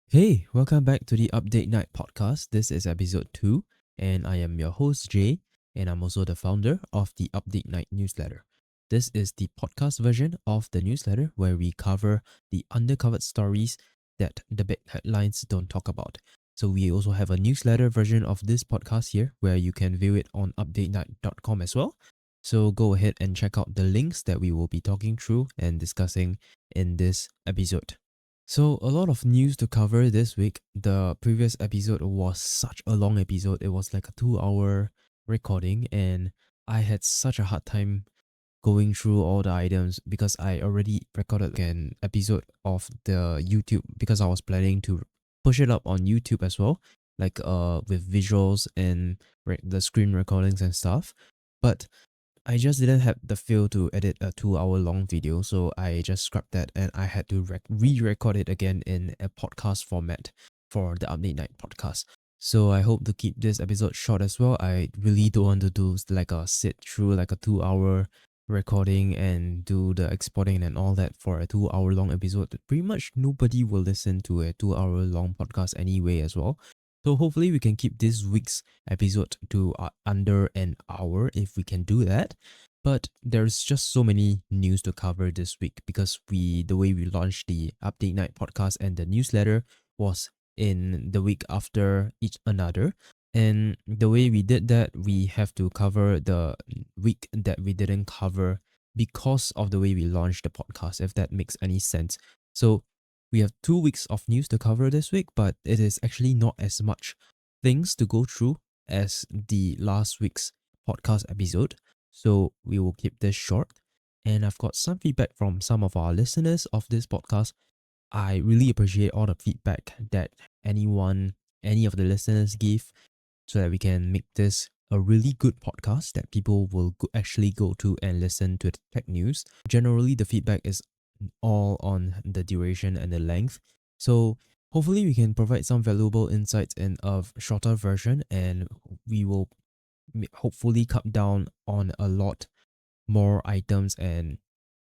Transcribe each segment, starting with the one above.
Hey, welcome back to the Update Night podcast. This is episode 2, and I am your host, Jay, and I'm also the founder of the Update Night newsletter. This is the podcast version of the newsletter where we cover the undercovered stories that the big headlines don't talk about. So, we also have a newsletter version of this podcast here where you can view it on updatenight.com as well. So, go ahead and check out the links that we will be talking through and discussing in this episode. So, a lot of news to cover this week. The previous episode was such a long episode. It was like a 2 hour recording, and I had such a hard time going through all the items because I already recorded an episode of the YouTube because I was planning to push it up on YouTube as well, like with visuals and the screen recordings and stuff. But I just didn't have the feel to edit a 2 hour long video, so I just scrapped that and I had to re-record it again in a podcast format for the Update Night podcast. So I hope to keep this episode short as well. I really don't want to do like a sit through like a 2 hour recording and do the exporting and all that for a 2 hour long episode. Pretty much nobody will listen to a 2 hour long podcast anyway as well. So hopefully we can keep this week's episode to under an hour if we can do that. But there's just so many news to cover this week because the way we launched the Update Night podcast and the newsletter was in the week after each another. And the way we did that, we have to cover the week that we didn't cover because of the way we launched the podcast, if that makes any sense. So we have 2 weeks of news to cover this week, but it is actually not as much things to go through as the last week's podcast episode. So we will keep this short. And I've got some feedback from some of our listeners of this podcast. I really appreciate all the feedback that any of the listeners give so that we can make this a really good podcast that people will actually go to and listen to the tech news. Generally, the feedback is all on the duration and the length. So hopefully we can provide some valuable insights in a shorter version, and we will hopefully cut down on a lot more items and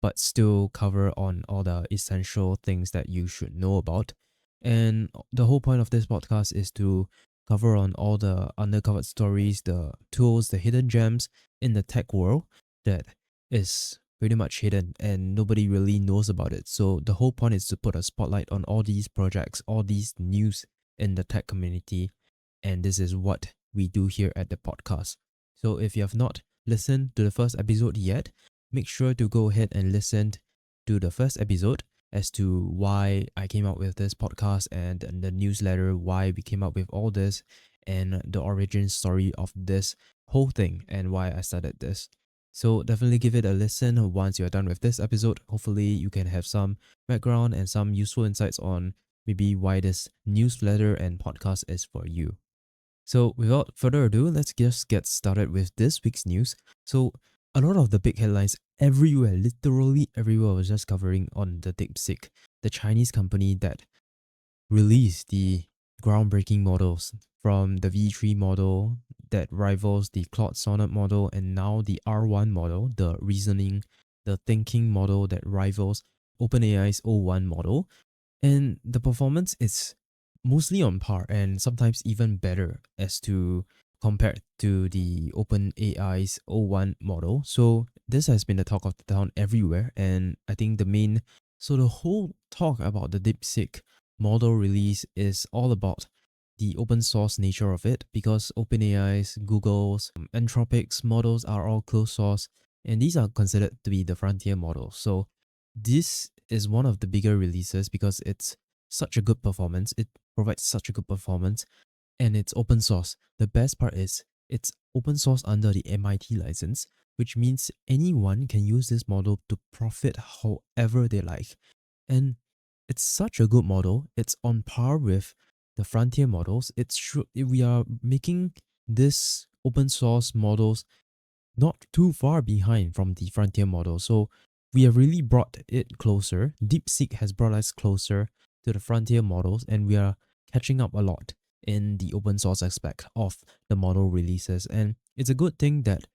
but still cover on all the essential things that you should know about. And the whole point of this podcast is to cover on all the undercovered stories, the tools, the hidden gems in the tech world that is pretty much hidden and nobody really knows about it. So the whole point is to put a spotlight on all these projects, all these news in the tech community. And this is what we do here at the podcast. So if you have not listened to the first episode yet, make sure to go ahead and listen to the first episode as to why I came up with this podcast and the newsletter, why we came up with all this, and the origin story of this whole thing and why I started this. So definitely give it a listen once you're done with this episode. Hopefully you can have some background and some useful insights on maybe why this newsletter and podcast is for you. So without further ado, let's just get started with this week's news. So a lot of the big headlines everywhere, literally everywhere, was just covering on the DeepSeek, the Chinese company that released the groundbreaking models from the V3 model that rivals the Claude Sonnet model and now the R1 model, the reasoning, the thinking model that rivals OpenAI's O1 model. And the performance is mostly on par and sometimes even better as to compared to the OpenAI's O1 model. So this has been the talk of the town everywhere, and I think the whole talk about the DeepSeek model release is all about the open source nature of it because OpenAI's, Google's, Anthropic's models are all closed source and these are considered to be the frontier models. So this is one of the bigger releases because it's such a good performance. It provides such a good performance and it's open source. The best part is it's open source under the MIT license, which means anyone can use this model to profit however they like. And it's such a good model. It's on par with the frontier models. It's true. We are making this open source models not too far behind from the frontier model. So we have really brought it closer. DeepSeek has brought us closer to the frontier models, and we are catching up a lot in the open source aspect of the model releases. And it's a good thing that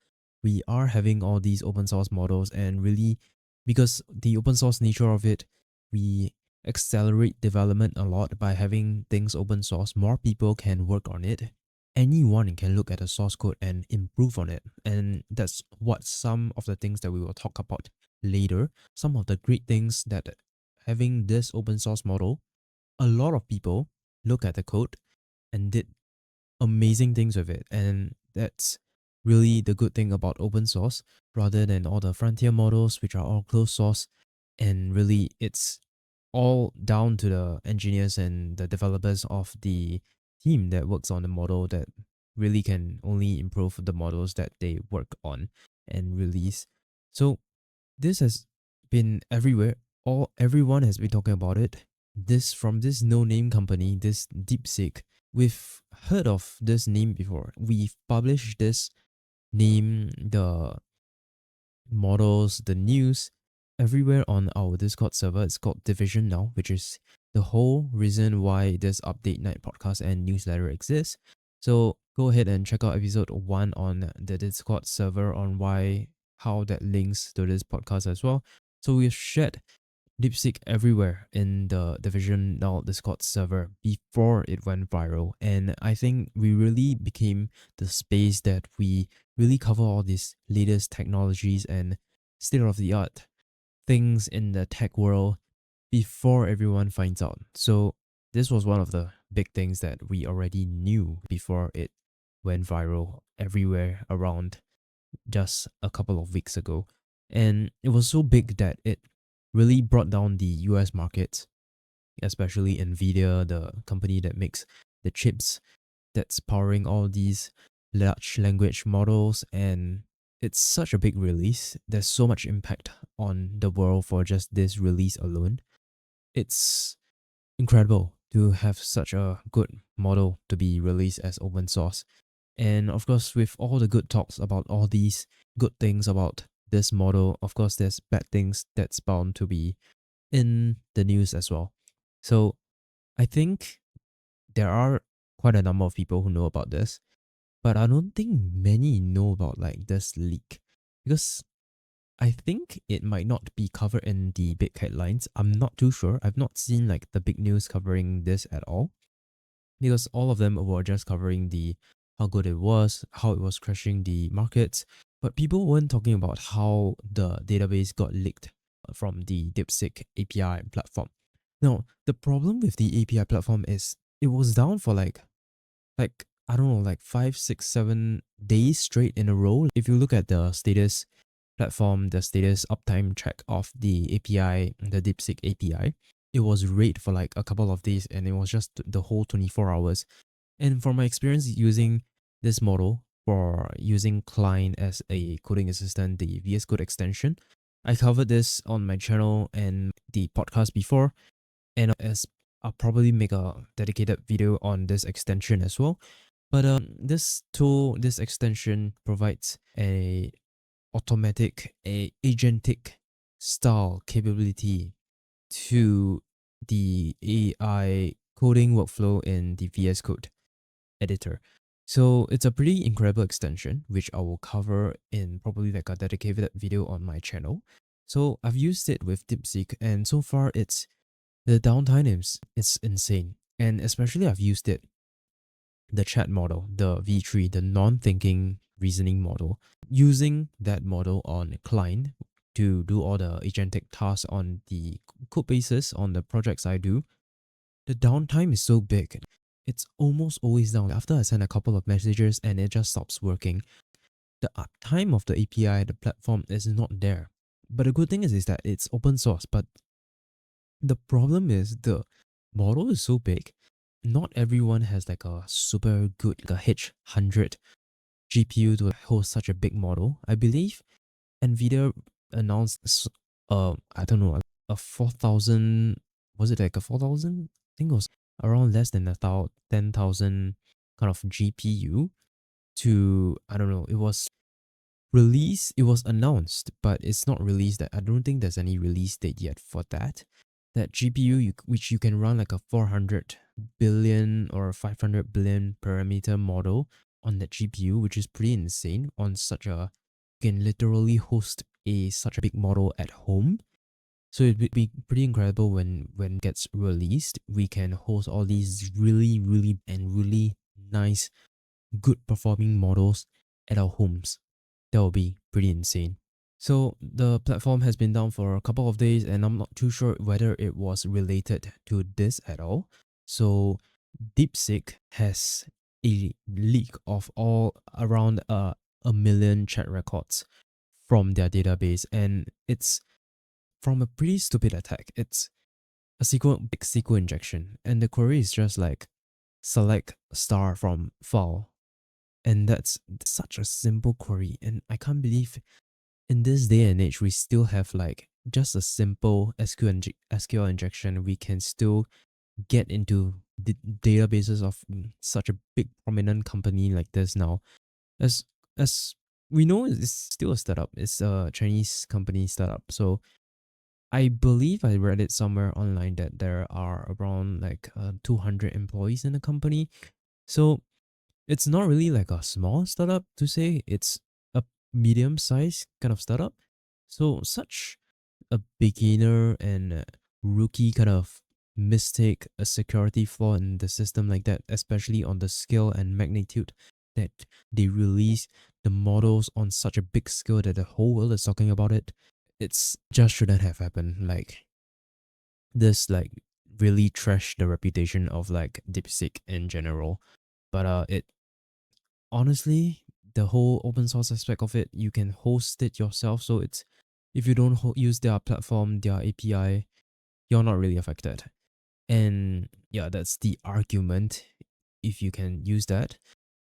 we are having all these open source models and really because the open source nature of it, we accelerate development a lot by having things open source. More people can work on it. Anyone can look at the source code and improve on it. And that's what some of the things that we will talk about later. Some of the great things that having this open source model, a lot of people look at the code and did amazing things with it. And that's really the good thing about open source rather than all the frontier models, which are all closed source. And really, it's all down to the engineers and the developers of the team that works on the model that really can only improve the models that they work on and release. So this has been everywhere. Everyone has been talking about it. This from this no-name company, this DeepSeek. We've heard of this name before. We've published this name, the models, the news, everywhere on our Discord server. It's called Division now, which is the whole reason why this Update Night podcast and newsletter exists. So go ahead and check out episode 1 on the Discord server on how that links to this podcast as well. So we've shared DeepSeek everywhere in the Division now Discord server before it went viral. And I think we really became the space that we really cover all these latest technologies and state of the art things in the tech world before everyone finds out. So this was one of the big things that we already knew before it went viral everywhere around just a couple of weeks ago. And it was so big that it really brought down the US market, especially Nvidia, the company that makes the chips that's powering all these large language models. And it's such a big release. There's so much impact on the world for just this release alone. It's incredible to have such a good model to be released as open source. And of course, with all the good talks about all these good things about this model, of course, there's bad things that's bound to be in the news as well. So I think there are quite a number of people who know about this, but I don't think many know about like this leak because I think it might not be covered in the big headlines. I'm not too sure. I've not seen like the big news covering this at all because all of them were just covering the how good it was, how it was crashing the markets, but people weren't talking about how the database got leaked from the DeepSeek API platform. Now, the problem with the API platform is it was down for like I don't know, like 5, 6, 7 days straight in a row. If you look at the status platform, the status uptime check of the API, the DeepSeek API, it was red for like a couple of days and it was just the whole 24 hours. And from my experience using this model for using Klein as a coding assistant, the VS Code extension, I covered this on my channel and the podcast before. And as I'll probably make a dedicated video on this extension as well. But this tool, this extension provides a automatic, a agentic style capability to the AI coding workflow in the VS Code editor. So it's a pretty incredible extension, which I will cover in probably like a dedicated video on my channel. So I've used it with DeepSeek, and so far the downtime is it's insane. And especially I've used it, the chat model, the V3, the non-thinking reasoning model, using that model on a client to do all the agentic tasks on the code bases on the projects I do. The downtime is so big. It's almost always down. After I send a couple of messages and it just stops working, the uptime of the API, the platform is not there. But the good thing is that it's open source. But the problem is the model is so big. Not everyone has like a super good, like a H100 GPU to host such a big model. I believe Nvidia announced, I don't know, a 4,000, was it like a 4,000? I think it was around less than 10,000 kind of GPU to, I don't know, it was released, it was announced, but it's not released. I don't think there's any release date yet for that. That GPU, which you can run like a 400 billion or 500 billion parameter model on that GPU, which is pretty insane on such a, you can literally host such a big model at home. So it'd be pretty incredible when gets released, we can host all these really nice, good performing models at our homes. That would be pretty insane. So the platform has been down for a couple of days, and I'm not too sure whether it was related to this at all. So DeepSeek has a leak of all around a million chat records from their database, and it's from a pretty stupid attack. It's a big SQL injection, and the query is just like select star from file, and that's such a simple query. And I can't believe in this day and age we still have like just a simple SQL injection. We can still get into the databases of such a big prominent company like this now. As we know, it's still a startup. It's a Chinese company startup. So I believe I read it somewhere online that there are around like 200 employees in the company. So it's not really like a small startup to say, it's a medium sized kind of startup. So such a beginner and rookie kind of mistake, a security flaw in the system like that, especially on the scale and magnitude that they release the models on such a big scale that the whole world is talking about it, it's just shouldn't have happened. Like this like really trashed the reputation of like DeepSeek in general. But it honestly, the whole open source aspect of it, you can host it yourself. So it's, if you don't use their platform, their API, you're not really affected. And yeah, that's the argument if you can use that.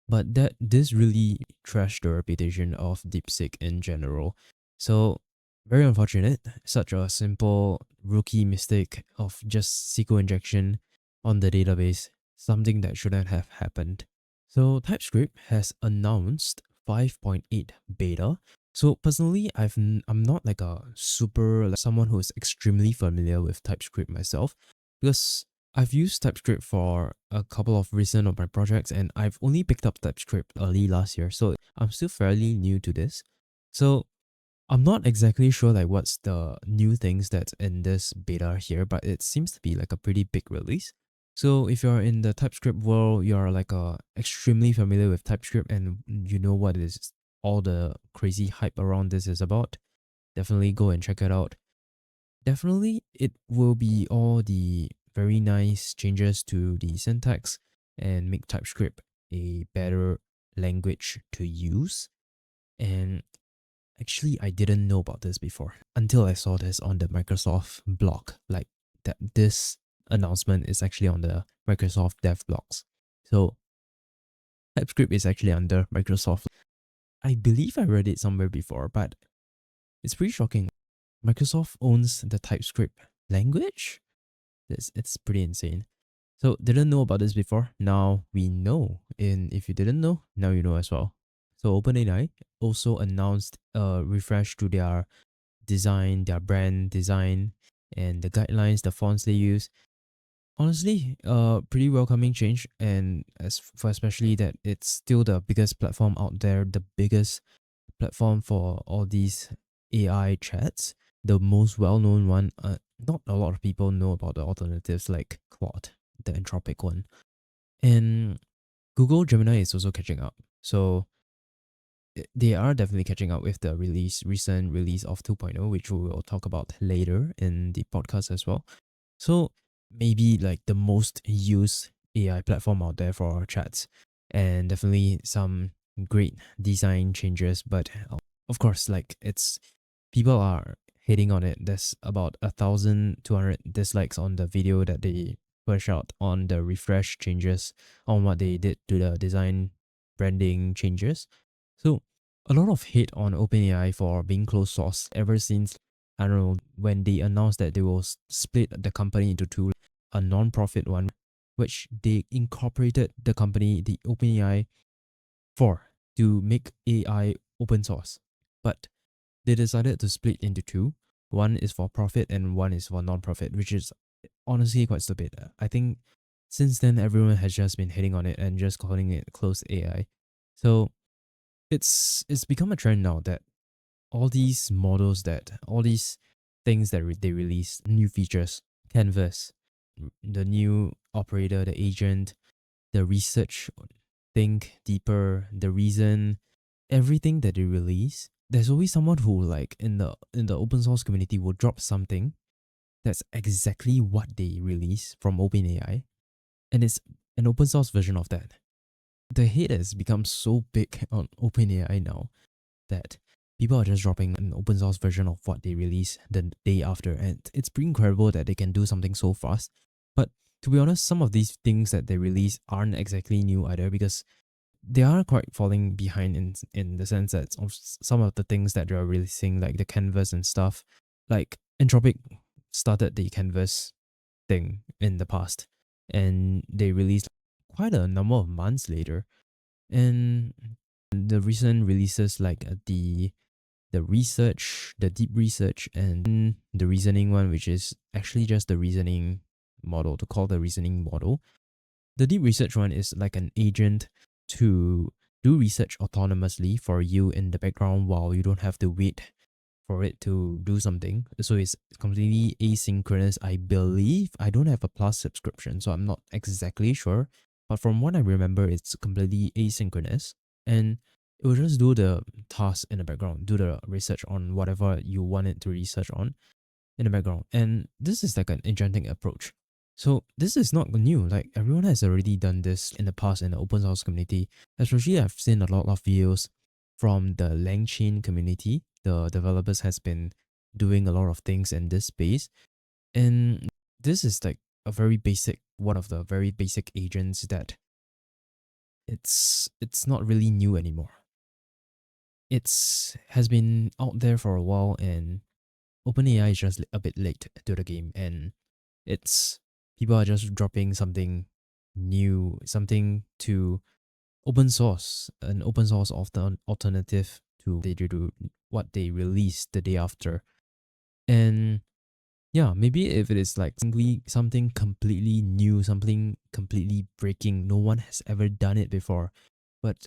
But that this really trashed the reputation of DeepSeek in general. So very unfortunate. Such a simple rookie mistake of just SQL injection on the database, something that shouldn't have happened. So TypeScript has announced 5.8 beta. So personally, I'm not like a super like someone who is extremely familiar with TypeScript myself, because I've used TypeScript for a couple of recent of my projects, and I've only picked up TypeScript early last year, so I'm still fairly new to this. So I'm not exactly sure like what's the new things that's in this beta here, but it seems to be like a pretty big release. So if you're in the TypeScript world, you're like extremely familiar with TypeScript and you know what is all the crazy hype around this is about, definitely go and check it out. Definitely, it will be all the very nice changes to the syntax and make TypeScript a better language to use. And actually, I didn't know about this before until I saw this on the Microsoft blog. Like that, this announcement is actually on the Microsoft dev blogs. So TypeScript is actually under Microsoft. I believe I read it somewhere before, but it's pretty shocking. Microsoft owns the TypeScript language. It's pretty insane. So didn't know about this before. Now we know. And if you didn't know, now you know as well. So OpenAI also announced a refresh to their design, their brand design, and the guidelines, the fonts they use. Honestly, pretty welcoming change, and as for especially that it's still the biggest platform out there, the biggest platform for all these AI chats, the most well-known one. Not a lot of people know about the alternatives like Claude, the Anthropic one. And Google Gemini is also catching up. So they are definitely catching up with the recent release of 2.0, which we will talk about later in the podcast as well. So maybe like the most used AI platform out there for our chats, and definitely some great design changes. But of course, like it's people are hating on it. There's about 1,200 dislikes on the video that they push out on the refresh changes on what they did to the design branding changes. So a lot of hate on OpenAI for being closed source ever since, I don't know, when they announced that they will split the company into two, a non-profit one, which they incorporated the company, the OpenAI, for to make AI open source. But they decided to split into two. One is for profit and one is for non-profit, which is honestly quite stupid. I think since then everyone has just been hitting on it and just calling it closed AI. So it's become a trend now that all these models, that all these things that they release, new features, Canvas, the new operator, the agent, the research, think deeper, the reason, everything that they release, there's always someone who like in the open source community will drop something that's exactly what they release from OpenAI, and it's an open source version of that. The hate has become so big on OpenAI now that people are just dropping an open source version of what they release the day after, and it's pretty incredible that they can do something so fast. But to be honest, some of these things that they release aren't exactly new either, because they are quite falling behind in the sense that of some of the things that they're releasing, like the canvas and stuff. Like Anthropic started the canvas thing in the past, and they released quite a number of months later. And the recent releases like the research, the deep research, and the reasoning one, which is actually just the reasoning model, to call the reasoning model. The deep research one is like an agent to do research autonomously for you in the background while you don't have to wait for it to do something. So it's completely asynchronous, I believe. I don't have a Plus subscription, so I'm not exactly sure. But from what I remember, it's completely asynchronous. And it will just do the task in the background, do the research on whatever you want it to research on in the background. And this is like an agentic approach. So this is not new. Like everyone has already done this in the past in the open source community. Especially I've seen a lot of videos from the LangChain community. The developers has been doing a lot of things in this space. And this is like one of the very basic agents that it's not really new anymore. It's has been out there for a while, and OpenAI is just a bit late to the game, and it's people are just dropping something new, something to open source, an open source alternative to they do what they released the day after. And yeah, maybe if it is like something completely new, something completely breaking, no one has ever done it before, but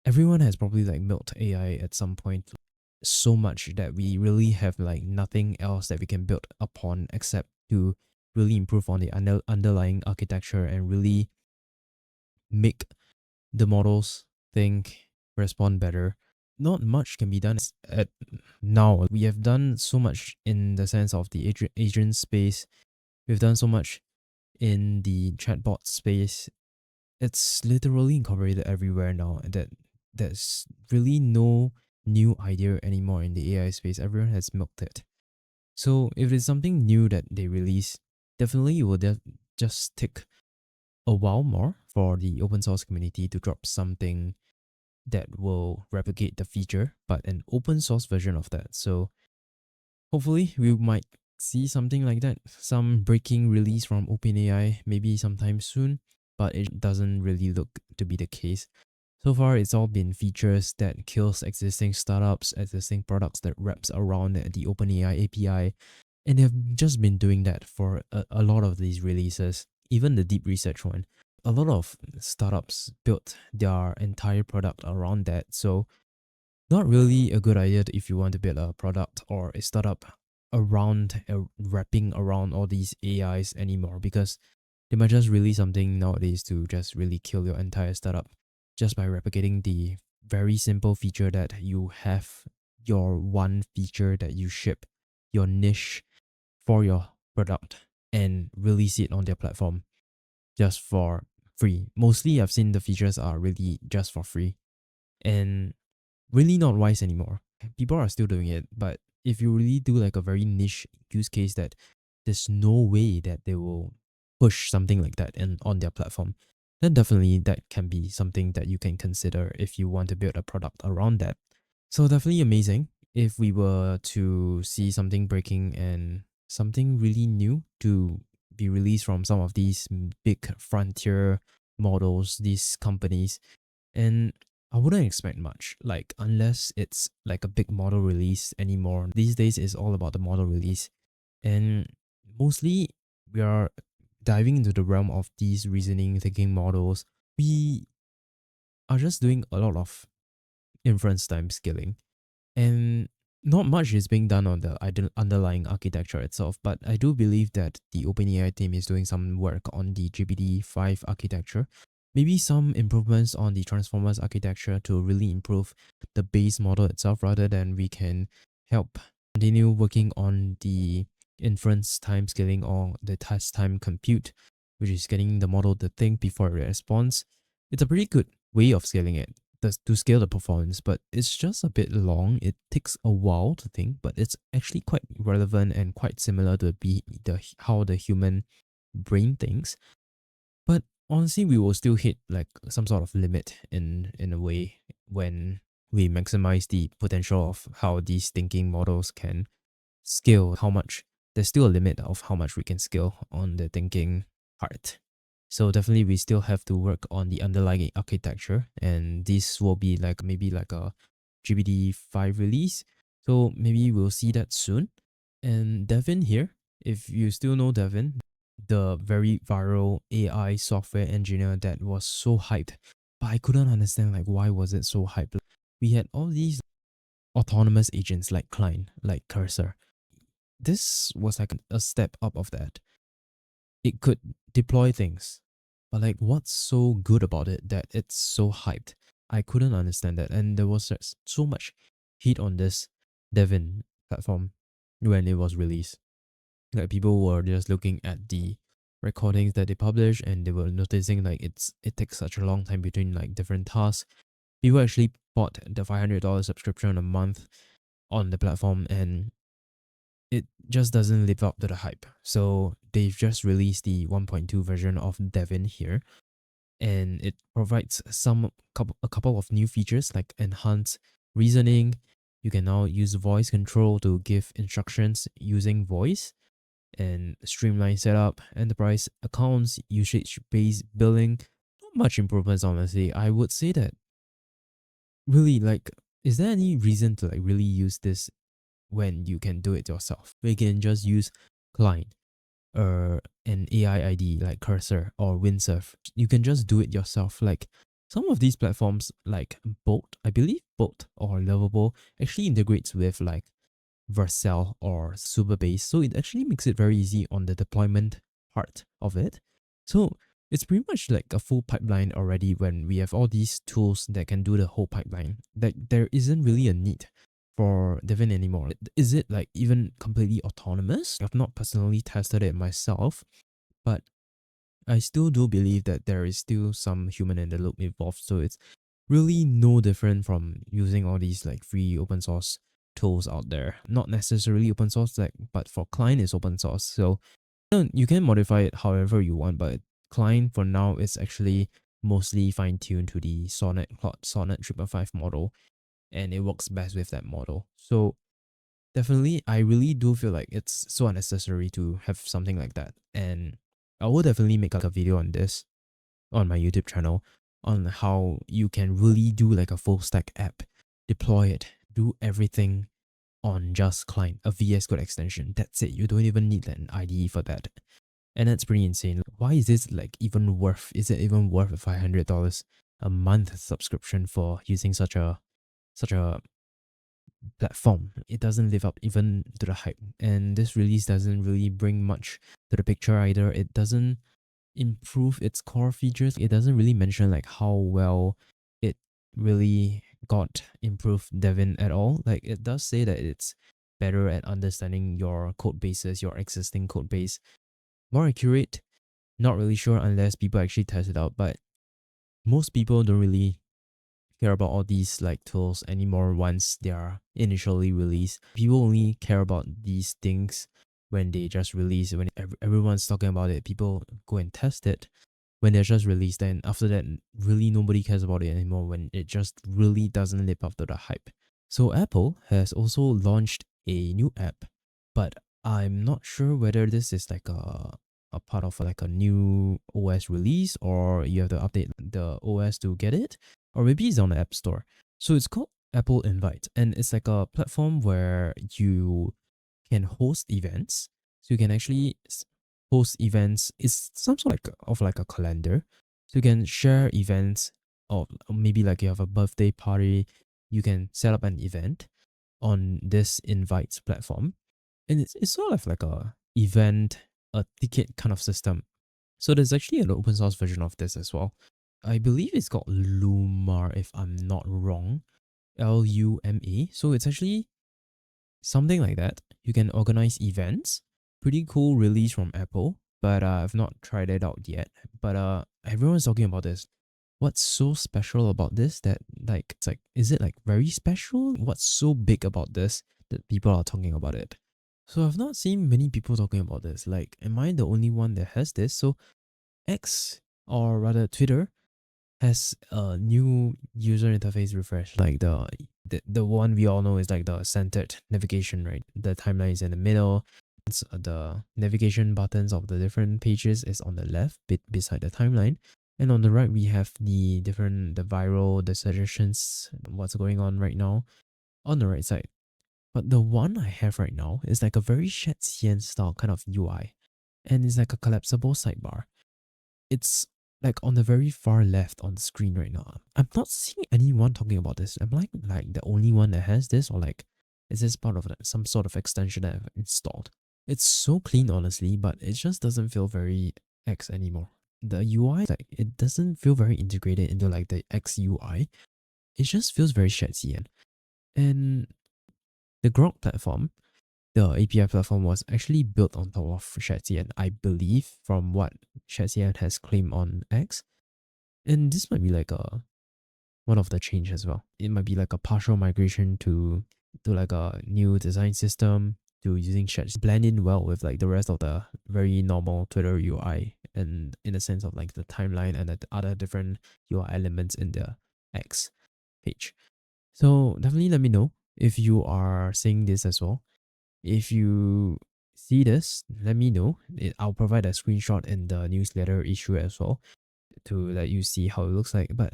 everyone has probably like milked AI at some point so much that we really have like nothing else that we can build upon except to really improve on the underlying architecture and really make the models think, respond better. Not much can be done at now. We have done so much in the sense of the agent space. We've done so much in the chatbot space. It's literally incorporated everywhere now, and that there's really no new idea anymore in the AI space. Everyone has milked it. So if it's something new that they release, definitely it will just take a while more for the open source community to drop something that will replicate the feature, but an open source version of that. So hopefully we might see something like that, some breaking release from OpenAI maybe sometime soon, but it doesn't really look to be the case. So far, it's all been features that kills existing startups, existing products that wraps around the OpenAI API, and they've just been doing that for a lot of these releases, even the deep research one. A lot of startups built their entire product around that. So not really a good idea if you want to build a product or a startup around wrapping around all these AIs anymore, because they might just release something nowadays to just really kill your entire startup just by replicating the very simple feature that you have, your one feature that you ship, your niche for your product, and release it on their platform just for free. Mostly I've seen the features are really just for free and really not wise anymore. People are still doing it, but if you really do like a very niche use case that there's no way that they will push something like that on their platform, then definitely that can be something that you can consider if you want to build a product around that. So definitely amazing if we were to see something breaking and something really new to be released from some of these big frontier models, these companies. And I wouldn't expect much, like unless it's like a big model release anymore. These days it's all about the model release. And mostly we are diving into the realm of these reasoning thinking models. We are just doing a lot of inference time scaling. And not much is being done on the underlying architecture itself, but I do believe that the OpenAI team is doing some work on the GPT-5 architecture. Maybe some improvements on the transformers architecture to really improve the base model itself, rather than we can help continue working on the inference time scaling or the test time compute, which is getting the model to think before it responds. It's a pretty good way of scaling it to scale the performance, but it's just a bit long. It takes a while to think, but it's actually quite relevant and quite similar to how the human brain thinks. But honestly, we will still hit like some sort of limit in a way when we maximize the potential of how these thinking models can scale. How much there's still a limit of how much we can scale on the thinking part. So definitely we still have to work on the underlying architecture, and this will be like maybe like a GPT-5 release. So maybe we'll see that soon. And Devin here, if you still know Devin, the very viral AI software engineer that was so hyped, but I couldn't understand like why was it so hyped. We had all these autonomous agents like Klein, like Cursor. This was like a step up of that. It could deploy things, but like what's so good about it that it's so hyped? I couldn't understand that, and there was just so much heat on this Devin platform when it was released. Like people were just looking at the recordings that they publish, and they were noticing like it takes such a long time between like different tasks. People actually bought the $500 subscription a month on the platform, and it just doesn't live up to the hype. So they've just released the 1.2 version of Devin here, and it provides a couple of new features like enhanced reasoning. You can now use voice control to give instructions using voice, and streamline setup, enterprise accounts, usage-based billing. Not much improvements, honestly. I would say that really like, is there any reason to like really use this when you can do it yourself? We can just use Client or an AI ID like Cursor or Windsurf. You can just do it yourself. Like some of these platforms like Bolt, I believe Bolt or Lovable actually integrates with like Vercel or Superbase. So it actually makes it very easy on the deployment part of it. So it's pretty much like a full pipeline already when we have all these tools that can do the whole pipeline. Like there isn't really a need for Devin anymore. Is it like even completely autonomous? I've not personally tested it myself, but I still do believe that there is still some human in the loop involved. So it's really no different from using all these like free open source tools out there. Not necessarily open source, like, but for client is open source. So you can modify it however you want, but client for now is actually mostly fine tuned to the Sonnet 555 model, and it works best with that model. So definitely, I really do feel like it's so unnecessary to have something like that. And I will definitely make like a video on this on my YouTube channel on how you can really do like a full stack app, deploy it, do everything on just client, a VS Code extension. That's it. You don't even need an IDE for that. And that's pretty insane. Why is this like even worth? Is it even worth a $500 a month subscription for using such a platform? It doesn't live up even to the hype. And this release doesn't really bring much to the picture either. It doesn't improve its core features. It doesn't really mention like how well it really got improved Devin at all. Like it does say that it's better at understanding your code bases, your existing code base. More accurate, not really sure unless people actually test it out. But most people don't really care about all these like tools anymore once they are initially released. People only care about these things when they just release. When everyone's talking about it, people go and test it when they're just released. And after that, really nobody cares about it anymore when it just really doesn't live up to the hype. So Apple has also launched a new app, but I'm not sure whether this is like a part of like a new OS release, or you have to update the OS to get it, or maybe it's on the App Store. So it's called Apple Invite, and it's like a platform where you can host events. So you can actually host events. It's some sort of like a calendar. So you can share events, or maybe like you have a birthday party, you can set up an event, on this invites platform. And it's sort of like a event, a ticket kind of system. So there's actually an open source version of this as well. I believe it's called Luma, if I'm not wrong. Luma. So it's actually something like that. You can organize events. Pretty cool release from Apple, but I've not tried it out yet. But everyone's talking about this. What's so special about this that like it's like is it like very special? What's so big about this that people are talking about it? So I've not seen many people talking about this. Like, am I the only one that has this? So X, or rather Twitter, has a new user interface refresh. Like the one we all know is like the centered navigation, right? The timeline is in the middle. The navigation buttons of the different pages is on the left, beside the timeline. And on the right, we have the viral, the suggestions, what's going on right now on the right side. But the one I have right now is like a very Shatsian style kind of UI. And it's like a collapsible sidebar. It's like on the very far left on the screen right now. I'm not seeing anyone talking about this. Am I like the only one that has this, or like is this part of some sort of extension that I've installed? It's so clean, honestly, but it just doesn't feel very X anymore. The UI, like it doesn't feel very integrated into like the X UI. It just feels very Shatsian. And the Grok platform, the API platform, was actually built on top of Shatsian, I believe, from what Shatsian has claimed on X. And this might be like a one of the change as well. It might be like a partial migration to like a new design system, to using Shatsian, blend in well with like the rest of the very normal Twitter UI, and in the sense of like the timeline and the other different UI elements in the X page. So definitely let me know if you are seeing this as well. If you see this, let me know. I'll provide a screenshot in the newsletter issue as well to let you see how it looks like. But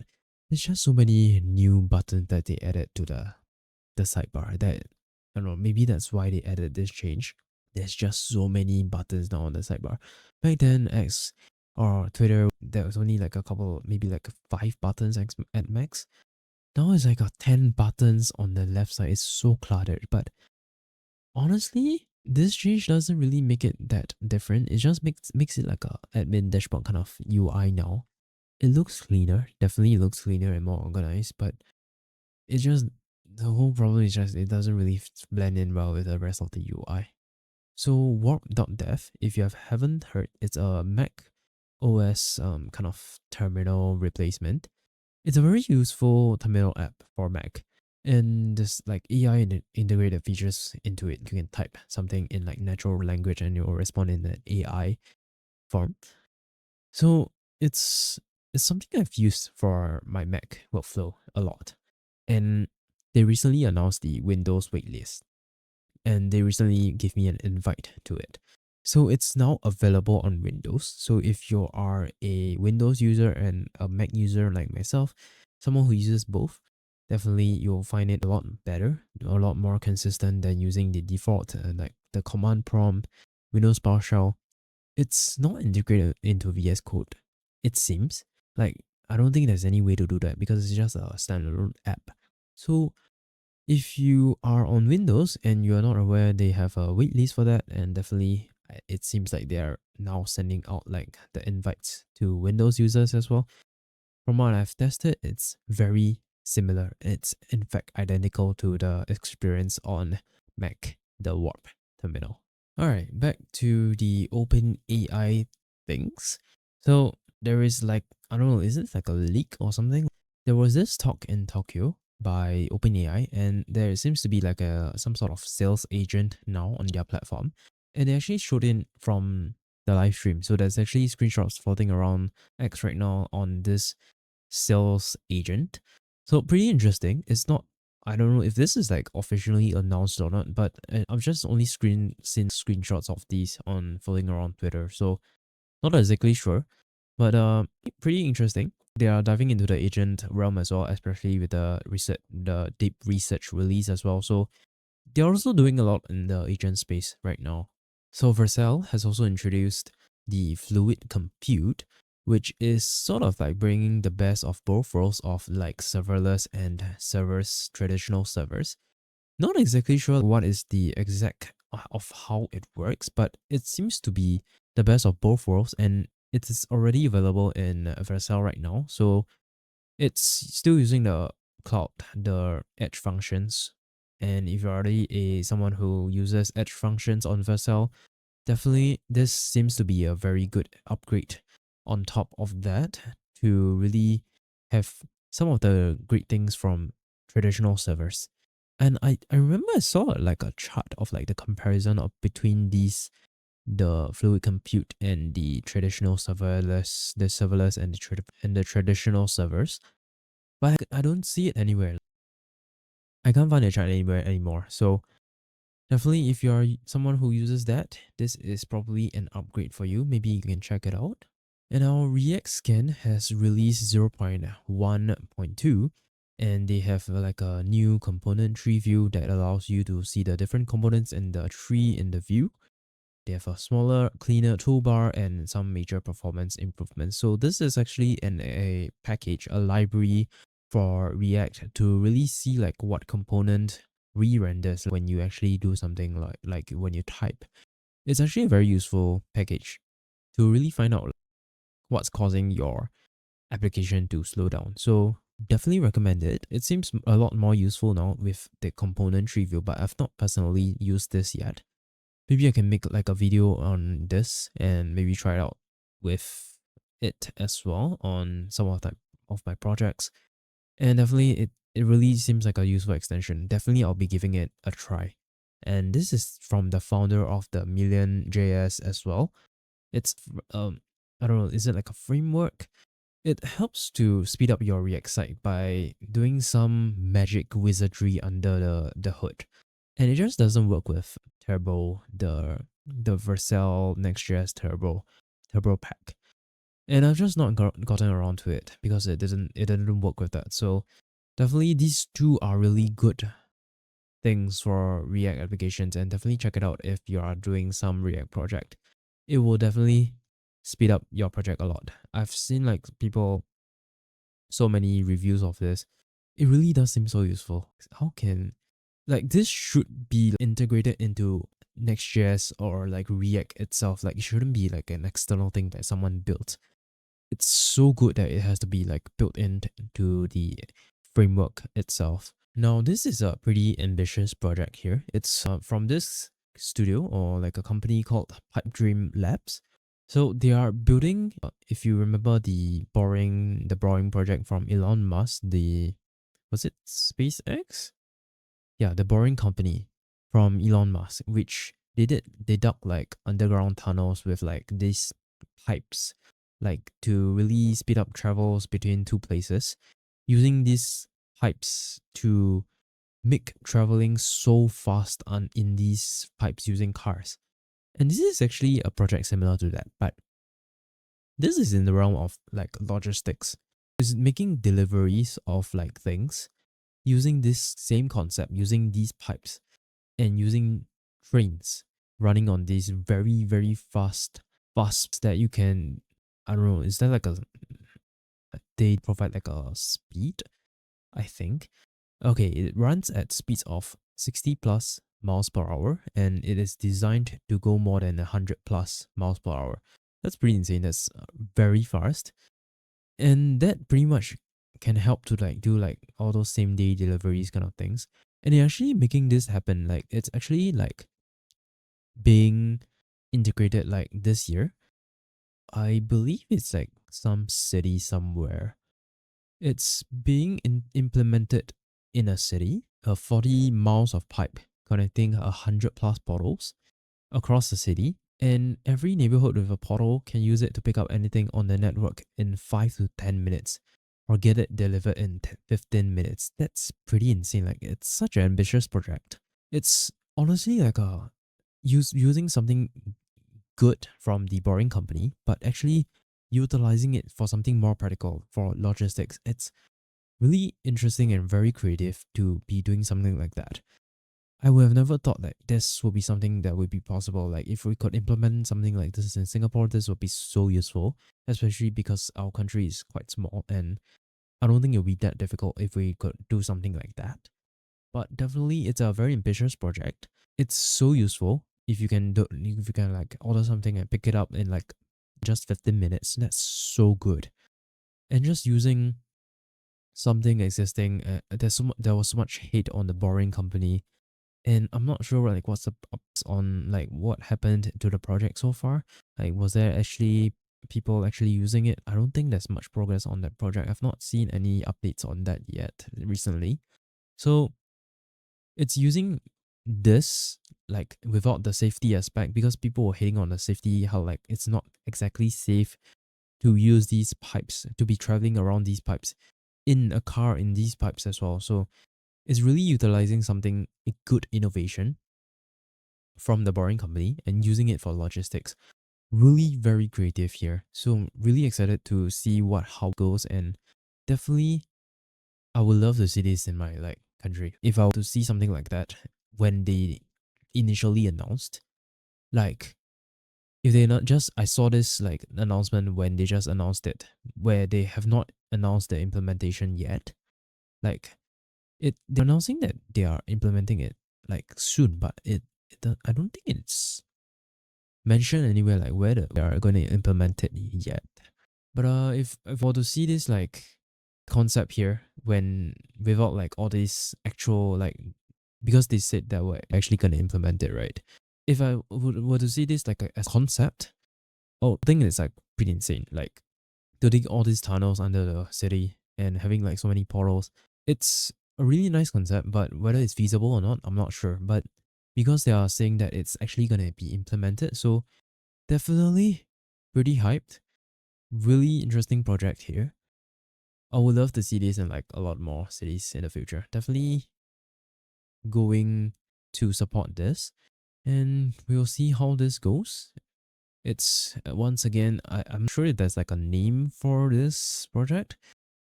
there's just so many new buttons that they added to the sidebar that I don't know, maybe that's why they added this change. There's just so many buttons now on the sidebar. Back then, X or Twitter, there was only like a couple, maybe like 5 buttons at max. Now it's like 10 buttons on the left side. It's so cluttered. But honestly, this change doesn't really make it that different. It just makes it like a admin dashboard kind of UI now. It looks cleaner, definitely looks cleaner and more organized, but it just, the whole problem is just it doesn't really blend in well with the rest of the UI. So warp.dev, if you haven't heard, it's a Mac OS kind of terminal replacement. It's a very useful terminal app for Mac. And there's like AI integrated features into it. You can type something in like natural language and it will respond in an AI form. So it's something I've used for my Mac workflow a lot. And they recently announced the Windows waitlist. And they recently gave me an invite to it. So it's now available on Windows. So if you are a Windows user and a Mac user like myself, someone who uses both, definitely you'll find it a lot better, a lot more consistent than using the default, like the command prompt, Windows PowerShell. It's not integrated into VS Code, it seems. Like, I don't think there's any way to do that because it's just a standalone app. So if you are on Windows and you are not aware, they have a waitlist for that, and definitely it seems like they are now sending out like the invites to Windows users as well. From what I've tested, it's very similar. It's in fact identical to the experience on Mac, the Warp terminal. Alright, back to the open AI things. So there is like, I don't know, is it like a leak or something? There was this talk in Tokyo by OpenAI, and there seems to be like some sort of sales agent now on their platform. And they actually showed in from the live stream. So there's actually screenshots floating around X right now on this sales agent. So pretty interesting. It's not, I don't know if this is like officially announced or not, but I've just only seen screenshots of these on floating around Twitter. So not exactly sure, but pretty interesting. They are diving into the agent realm as well, especially with the deep research release as well. So they're also doing a lot in the agent space right now. So Vercel has also introduced the fluid compute, which is sort of like bringing the best of both worlds of like serverless and servers, traditional servers. Not exactly sure what is the exact of how it works, but it seems to be the best of both worlds, and it is already available in Vercel right now. So it's still using the cloud, the edge functions. And if you're already someone who uses edge functions on Vercel, definitely this seems to be a very good upgrade on top of that to really have some of the great things from traditional servers. And I remember I saw like a chart of like the comparison of between these, the fluid compute and the traditional serverless, the serverless and the traditional servers, but I don't see it anywhere. I can't find a chart anywhere anymore. So definitely, if you're someone who uses that, this is probably an upgrade for you. Maybe you can check it out. And our React Scan has released 0.1.2, and they have like a new component tree view that allows you to see the different components in the tree in the view. They have a smaller, cleaner toolbar and some major performance improvements. So this is actually a package, a library for React to really see like what component re-renders when you actually do something like when you type. It's actually a very useful package to really find out what's causing your application to slow down. So definitely recommend it. It seems a lot more useful now with the component tree view, but I've not personally used this yet. Maybe I can make like a video on this and maybe try it out with it as well on some of my projects. And definitely it really seems like a useful extension. Definitely I'll be giving it a try. And this is from the founder of the Million JS as well. It's I don't know, is it like a framework? It helps to speed up your React site by doing some magic wizardry under the hood. And it just doesn't work with Turbo, the Vercel Next.js Turbo pack. And I've just not gotten around to it because it didn't work with that. So definitely these two are really good things for React applications, and definitely check it out if you are doing some React project. It will definitely speed up your project a lot. I've seen like people, so many reviews of this. It really does seem so useful. How can, like, this should be integrated into Next.js or like React itself. Like it shouldn't be like an external thing that someone built. It's so good that it has to be like built into the framework itself. Now, this is a pretty ambitious project here. It's from this studio or like a company called Pipe Dream Labs. So they are building, if you remember the boring project from Elon Musk, was it SpaceX? Yeah, the Boring Company from Elon Musk, which they dug like underground tunnels with like these pipes, like to really speed up travels between two places, using these pipes to make traveling so fast on in these pipes using cars. And this is actually a project similar to that, but this is in the realm of like logistics. It's making deliveries of like things using this same concept, using these pipes and using trains running on these very, very fast buses that you can, I don't know, is that like they provide like a speed, I think. Okay, it runs at speeds of 60 plus miles per hour, and it is designed to go more than 100 plus miles per hour. That's pretty insane. That's very fast. And that pretty much can help to like do like all those same day deliveries kind of things. And they're actually making this happen. Like it's actually like being integrated like this year. I believe it's like some city somewhere. It's being implemented in a city, 40 miles of pipe connecting 100 plus portals across the city, and every neighborhood with a portal can use it to pick up anything on the network in 5 to 10 minutes or get it delivered in 15 minutes. That's pretty insane. Like it's such an ambitious project. It's honestly like using something good from the Boring Company, but actually utilizing it for something more practical for logistics. It's really interesting and very creative to be doing something like that. I would have never thought that this would be something that would be possible. Like if we could implement something like this in Singapore, this would be so useful, especially because our country is quite small, and I don't think it would be that difficult if we could do something like that. but definitely it's a very ambitious project. It's so useful if you can like order something and pick it up in like just 15 minutes. That's so good. And just using something existing, there was so much hate on the Boring Company, and I'm not sure like what's the ups on like what happened to the project so far. Like, was there actually people actually using it? I don't think there's much progress on that project. I've not seen any updates on that yet recently. So it's using this like without the safety aspect, because people were hating on the safety, how like it's not exactly safe to use these pipes, to be traveling around these pipes in a car in these pipes as well. So it's really utilizing something, a good innovation from the Boring Company and using it for logistics. Really very creative here. So I'm really excited to see how it goes, and definitely I would love to see this in my like country. If I were to see something like that when they initially announced, like if they not just I saw this like announcement when they just announced it, where they have not announced the implementation yet. Like they're announcing that they are implementing it like soon, but I don't think it's mentioned anywhere like where they are going to implement it yet. But if I were to see this like concept here when without like all these actual like, because they said that we're actually going to implement it, right? If I were to see this like as concept, I think it's like pretty insane. Like to dig all these tunnels under the city and having like so many portals. It's a really nice concept, but whether it's feasible or not, I'm not sure. But because they are saying that it's actually gonna be implemented, so definitely pretty hyped. Really interesting project here. I would love to see this in like a lot more cities in the future. Definitely going to support this, and we'll see how this goes. It's once again, I'm sure there's like a name for this project,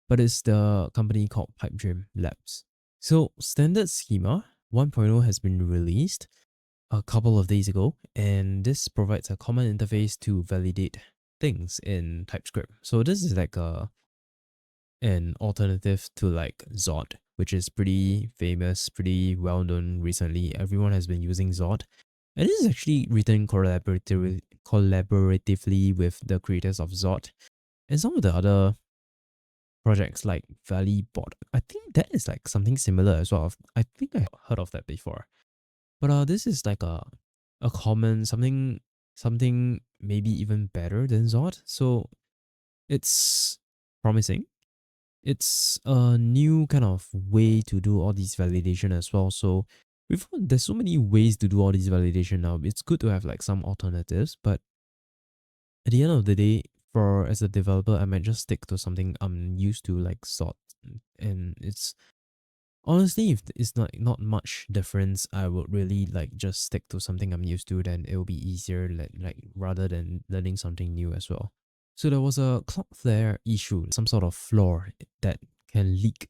but it's the company called Pipe Dream Labs. So standard schema 1.0 has been released a couple of days ago, and this provides a common interface to validate things in TypeScript. So this is like an alternative to like Zod, which is pretty famous, pretty well known recently. Everyone has been using Zod. And this is actually written collaboratively with the creators of Zod and some of the other projects like Valley Bot. I think that is like something similar as well. I think I heard of that before. But this is like a common something maybe even better than Zod. So it's promising. It's a new kind of way to do all these validation as well. So there's so many ways to do all these validation now. It's good to have like some alternatives, but at the end of the day, for as a developer, I might just stick to something I'm used to, like sort. And it's honestly, if it's not much difference, I would really like just stick to something I'm used to. Then it will be easier, like rather than learning something new as well. So there was a Cloudflare issue, some sort of flaw that can leak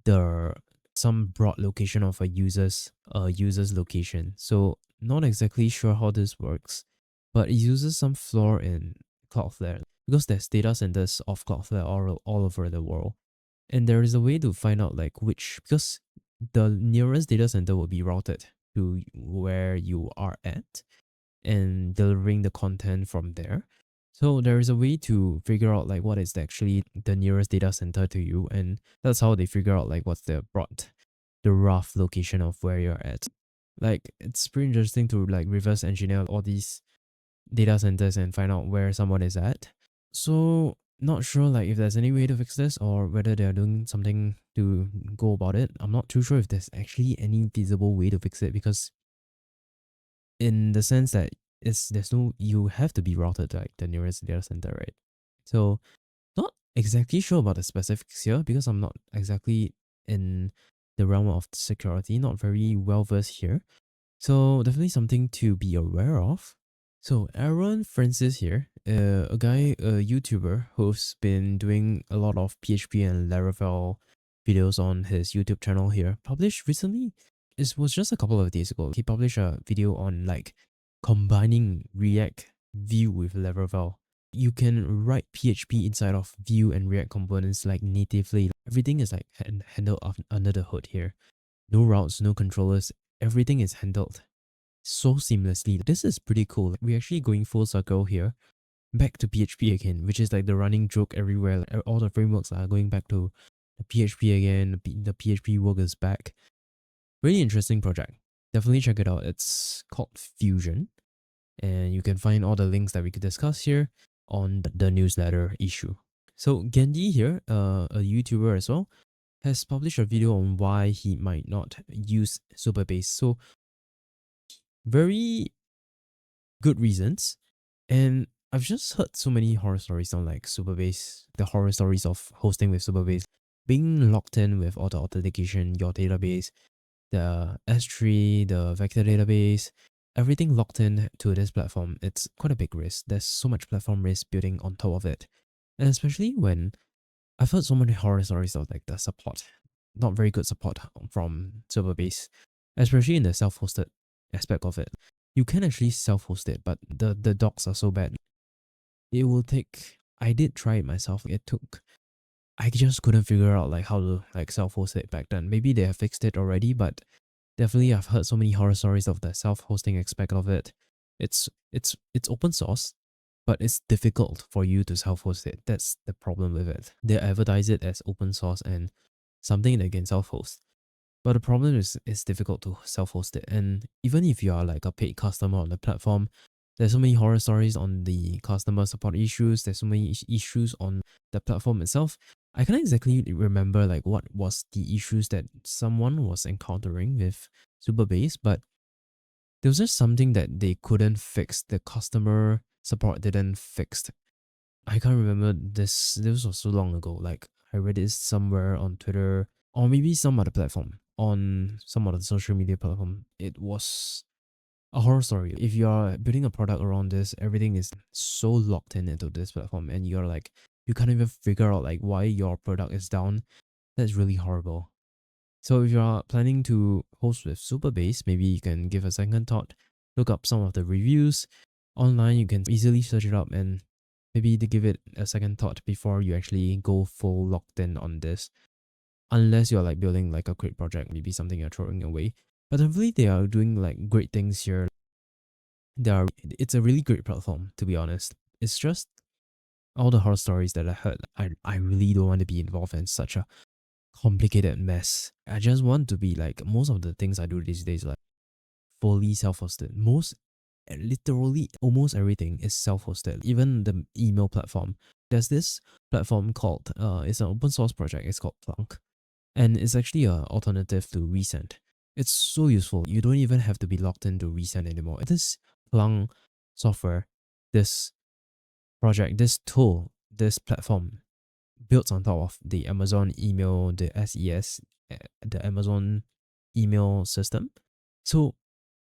the some broad location of a user's location. So not exactly sure how this works, but it uses some flaw in Cloudflare because there's data centers of Cloudflare all over the world. And there is a way to find out like which, because the nearest data center will be routed to where you are at and delivering the content from there. So there is a way to figure out like what is actually the nearest data center to you, and that's how they figure out like what's the rough location of where you're at. Like it's pretty interesting to like reverse engineer all these data centers and find out where someone is at. So not sure like if there's any way to fix this or whether they're doing something to go about it. I'm not too sure if there's actually any feasible way to fix it, because in the sense that there's no, you have to be routed to like the nearest data center, right? So not exactly sure about the specifics here because I'm not exactly in the realm of security, not very well versed here. So definitely something to be aware of. So Aaron Francis here, a YouTuber who's been doing a lot of PHP and Laravel videos on his YouTube channel here, published recently. It was just a couple of days ago. He published a video on like combining React Vue with Laravel. You can write PHP inside of Vue and React components like natively. Everything is like handled under the hood here. No routes, no controllers. Everything is handled so seamlessly. This is pretty cool. We're actually going full circle here, back to PHP again, which is like the running joke everywhere. Like, all the frameworks are going back to the PHP again. The PHP work is back. Really interesting project. Definitely check it out. It's called Fusion, and you can find all the links that we could discuss here on the newsletter issue. So Gandhi here, a YouTuber as well, has published a video on why he might not use Superbase. So very good reasons. And I've just heard so many horror stories on like Superbase, the horror stories of hosting with Superbase, being locked in with all the authentication, your database, the S3, the vector database, everything locked in to this platform. It's quite a big risk. There's so much platform risk building on top of it. And especially when I've heard so many horror stories of like the support, not very good support from Superbase, especially in the self-hosted aspect of it. You can actually self-host it, but the docs are so bad. It will take. I did try it myself. It took. I just couldn't figure out like how to like self-host it back then. Maybe they have fixed it already, but definitely I've heard so many horror stories of the self-hosting aspect of it. It's open source, but it's difficult for you to self-host it. That's the problem with it. They advertise it as open source and something that can self-host. But the problem is it's difficult to self-host it. And even if you are like a paid customer on the platform, there's so many horror stories on the customer support issues. There's so many issues on the platform itself. I can't exactly remember like what was the issues that someone was encountering with Superbase, but there was just something that they couldn't fix. The customer support didn't fix. I can't remember this. This was so long ago. Like I read this somewhere on Twitter or maybe some other platform, on some other social media platform. It was a horror story. If you are building a product around this, everything is so locked in into this platform, and you're like you can't even figure out like why your product is down. That's really horrible. So if you are planning to host with Superbase, maybe you can give a second thought, look up some of the reviews online. You can easily search it up and maybe to give it a second thought before you actually go full locked in on this. Unless you're like building like a great project, maybe something you're throwing away. But hopefully they are doing like great things here. It's a really great platform, to be honest. It's just all the horror stories that I heard. I really don't want to be involved in such a complicated mess. I just want to be like most of the things I do these days, like fully self-hosted. Literally almost everything is self-hosted. Even the email platform. There's this platform called it's an open source project. It's called Plunk, and it's actually an alternative to Resend. It's so useful. You don't even have to be logged into Resend anymore. This Plunk software, this project, this tool, this platform built on top of the Amazon email, the SES, the Amazon email system. So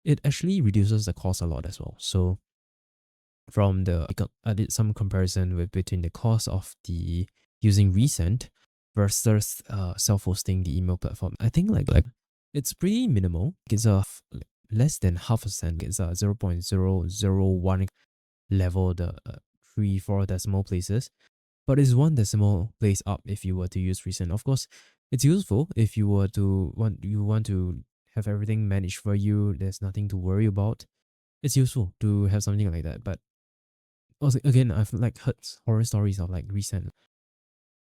it actually reduces the cost a lot as well. So I did some comparison with between the cost of the using Resend versus self-hosting the email platform. I think like it's pretty minimal. It's less than half a cent. It's a 0.001 level, the 3-4 decimal places, but it's one decimal place up if you were to use Resend. Of course, it's useful if you were to want to have everything managed for you. There's nothing to worry about. It's useful to have something like that. But also, again, I've like heard horror stories of like Resend.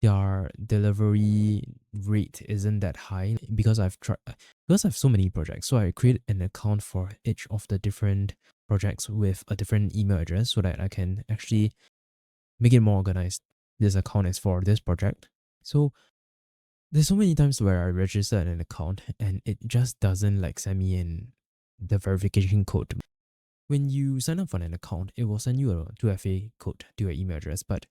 Their delivery rate isn't that high because because I have so many projects. So I create an account for each of the different projects with a different email address so that I can actually make it more organized. This account is for this project. So there's so many times where I register an account and it just doesn't like send me in the verification code. When you sign up for an account, it will send you a 2FA code to your email address. But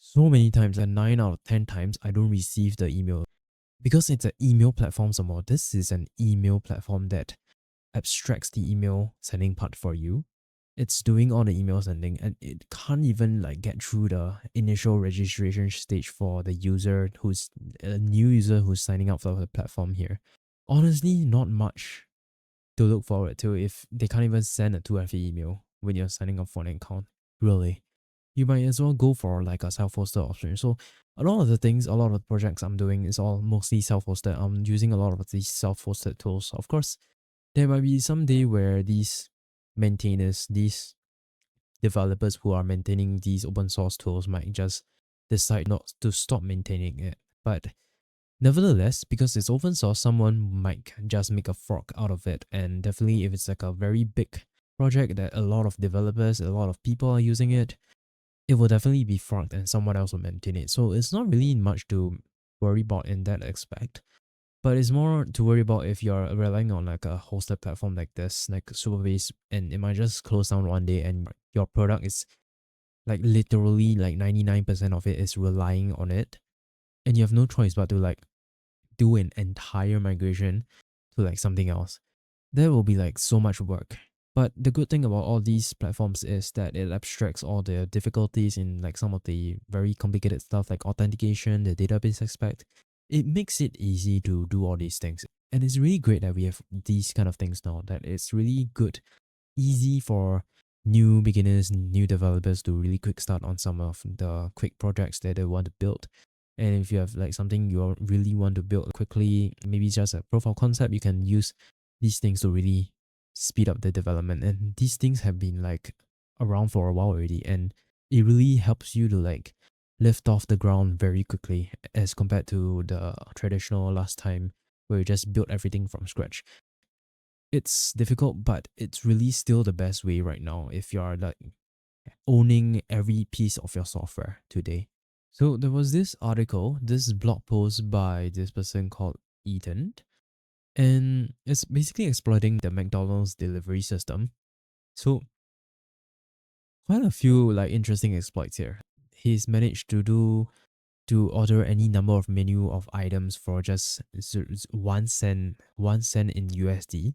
so many times, like 9 out of 10 times, I don't receive the email because it's an email platform somehow. This is an email platform that abstracts the email sending part for you. It's doing all the email sending and it can't even like get through the initial registration stage for the user who's a new user who's signing up for the platform here. Honestly, not much to look forward to if they can't even send a 2FA email when you're signing up for an account. Really. you might as well go for like a self-hosted option. So a lot of the things, a lot of the projects I'm doing is all mostly self-hosted. I'm using a lot of these self-hosted tools. Of course, there might be some day where these maintainers, these developers who are maintaining these open source tools might just decide not to stop maintaining it. But nevertheless, because it's open source, someone might just make a fork out of it. And definitely if it's like a very big project that a lot of developers, a lot of people are using it, it will definitely be forked and someone else will maintain it. So it's not really much to worry about in that aspect. But it's more to worry about if you're relying on like a hosted platform like this, like Superbase, and it might just close down one day and your product is like literally like 99% of it is relying on it. And you have no choice but to like do an entire migration to like something else. There will be like so much work. But the good thing about all these platforms is that it abstracts all the difficulties in like some of the very complicated stuff like authentication, the database aspect. It makes it easy to do all these things. And it's really great that we have these kind of things now, that it's really good, easy for new beginners, new developers to really quick start on some of the quick projects that they want to build. And if you have like something you really want to build quickly, maybe just a profile concept, you can use these things to really speed up the development. And these things have been like around for a while already, and it really helps you to like lift off the ground very quickly as compared to the traditional last time where you just built everything from scratch. It's difficult, but it's really still the best way right now if you're like owning every piece of your software today. So there was this article, this blog post by this person called Ethan, and it's basically exploiting the McDonald's delivery system. So quite a few like interesting exploits here. He's managed to order any number of menu of items for just 1 cent, 1 cent in USD.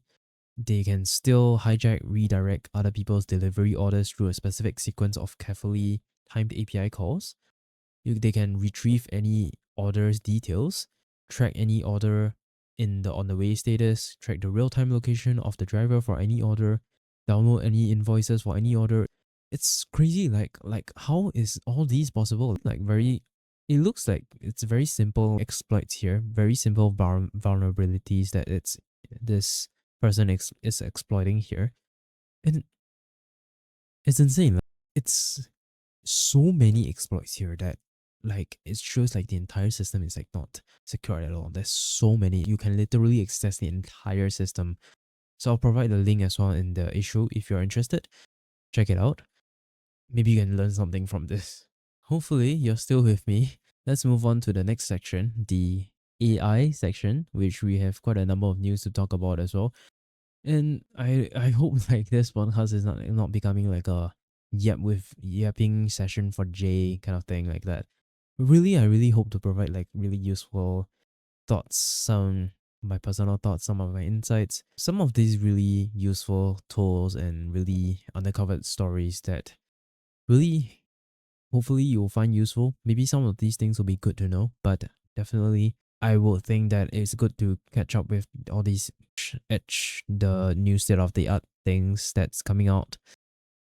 They can still hijack, redirect other people's delivery orders through a specific sequence of carefully timed API calls. They can retrieve any order's details, track any order in the on the way status, track the real-time location of the driver for any order, download any invoices for any order. It's crazy, like how is all these possible? Like very, it looks like it's very simple exploits here, very simple vulnerabilities that this person is exploiting here. And it's insane. Like, it's so many exploits here that like it shows like the entire system is like not secure at all. There's so many. You can literally access the entire system. So I'll provide the link as well in the issue if you're interested. Check it out. Maybe you can learn something from this. Hopefully you're still with me. Let's move on to the next section, the AI section, which we have quite a number of news to talk about as well. And I hope like this podcast is not becoming like a yapping session for Jay kind of thing like that. Really, I really hope to provide like really useful thoughts, some my personal thoughts, some of my insights, some of these really useful tools and really undercovered stories that really hopefully you'll find useful. Maybe some of these things will be good to know, but definitely I would think that it's good to catch up with all these the new state of the art things that's coming out.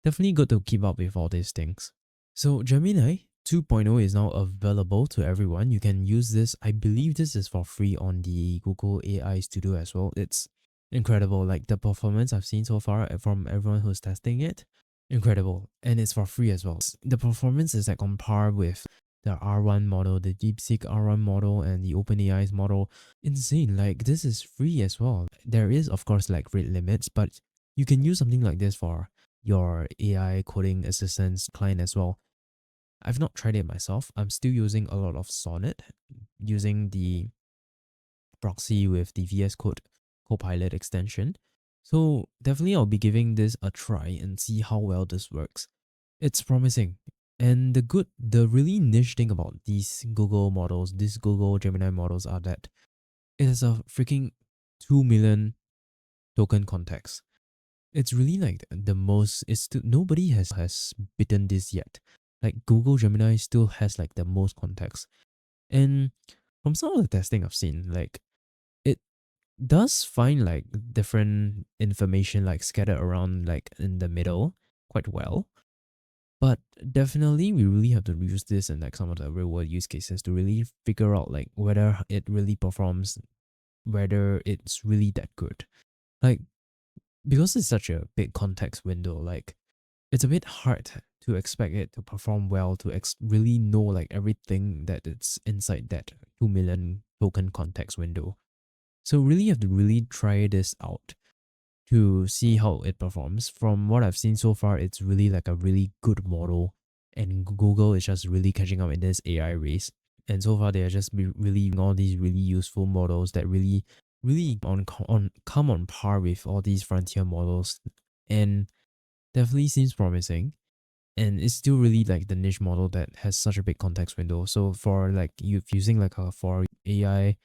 Definitely good to keep up with all these things. So Gemini 2.0 is now available to everyone. You can use this. I believe this is for free on the Google AI Studio as well. It's incredible. Like the performance I've seen so far from everyone who's testing it, incredible. And it's for free as well. The performance is like on par with the R1 model, the DeepSeek R1 model, and the OpenAI's model. Insane. Like this is free as well. There is of course like rate limits, but you can use something like this for your AI coding assistance client as well. I've not tried it myself. I'm still using a lot of Sonnet, using the proxy with the VS Code Copilot extension. So definitely I'll be giving this a try and see how well this works. It's promising. And the really niche thing about these Google models, these Google Gemini models are that it has a freaking 2 million token context. It's really like the most, it's still, nobody has beaten this yet. Like Google Gemini still has like the most context. And from some of the testing I've seen, like it does find like different information like scattered around like in the middle quite well. But definitely we really have to use this in like some of the real world use cases to really figure out like whether it really performs, whether it's really that good. Like because it's such a big context window, like it's a bit hard to expect it to perform well, to really know like everything that it's inside that 2 million token context window. So really have to really try this out to see how it performs. From what I've seen so far, it's really like a really good model, and Google is just really catching up in this AI race. And so far, they are just really all these really useful models that really come on par with all these frontier models, and definitely seems promising. And it's still really like the niche model that has such a big context window. So for like you using like a for AI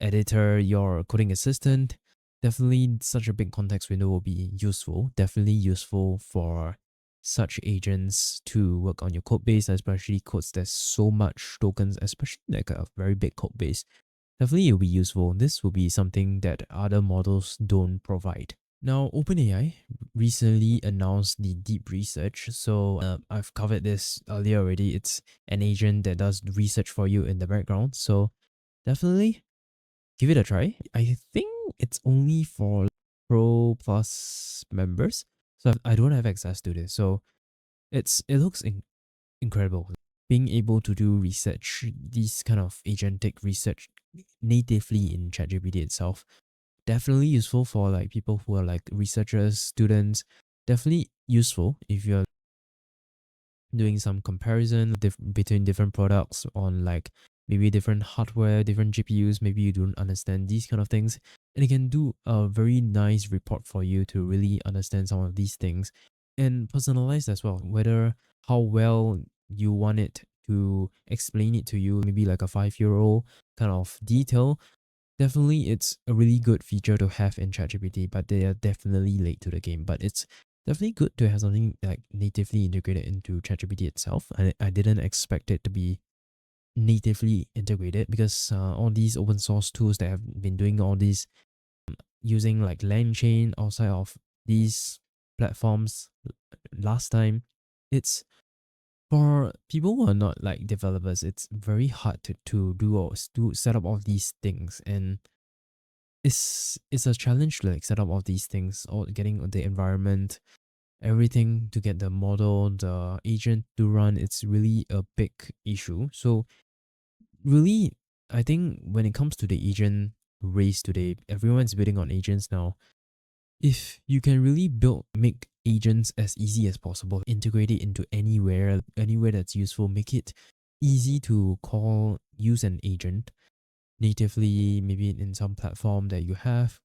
editor, your coding assistant, definitely such a big context window will be useful. Definitely useful for such agents to work on your code base, especially codes there's so much tokens, especially like a very big code base. Definitely it'll be useful. This will be something that other models don't provide. Now, OpenAI recently announced the deep research. So I've covered this earlier already. It's an agent that does research for you in the background. So definitely give it a try. I think it's only for Pro Plus members, so I don't have access to this. So it looks incredible. Being able to do research, these kind of agentic research natively in ChatGPT itself, definitely useful for like people who are like researchers, students. Definitely useful if you're doing some comparison between different products on like maybe different hardware, different GPUs, maybe you don't understand these kind of things. And it can do a very nice report for you to really understand some of these things and personalize as well, whether how well you want it to explain it to you, maybe like a 5-year-old kind of detail. Definitely, it's a really good feature to have in ChatGPT, but they are definitely late to the game. But it's definitely good to have something like natively integrated into ChatGPT itself. I didn't expect it to be natively integrated because all these open source tools that have been doing all these using like LangChain outside of these platforms last time, it's for people who are not like developers, it's very hard to do or to set up all these things, and it's a challenge to like set up all these things, or getting the environment, everything to get the model, the agent to run. It's really a big issue. So really, I think when it comes to the agent race today, everyone's building on agents now. If you can really make agents as easy as possible, integrate it into anywhere that's useful, make it easy to use an agent natively, maybe in some platform that you have,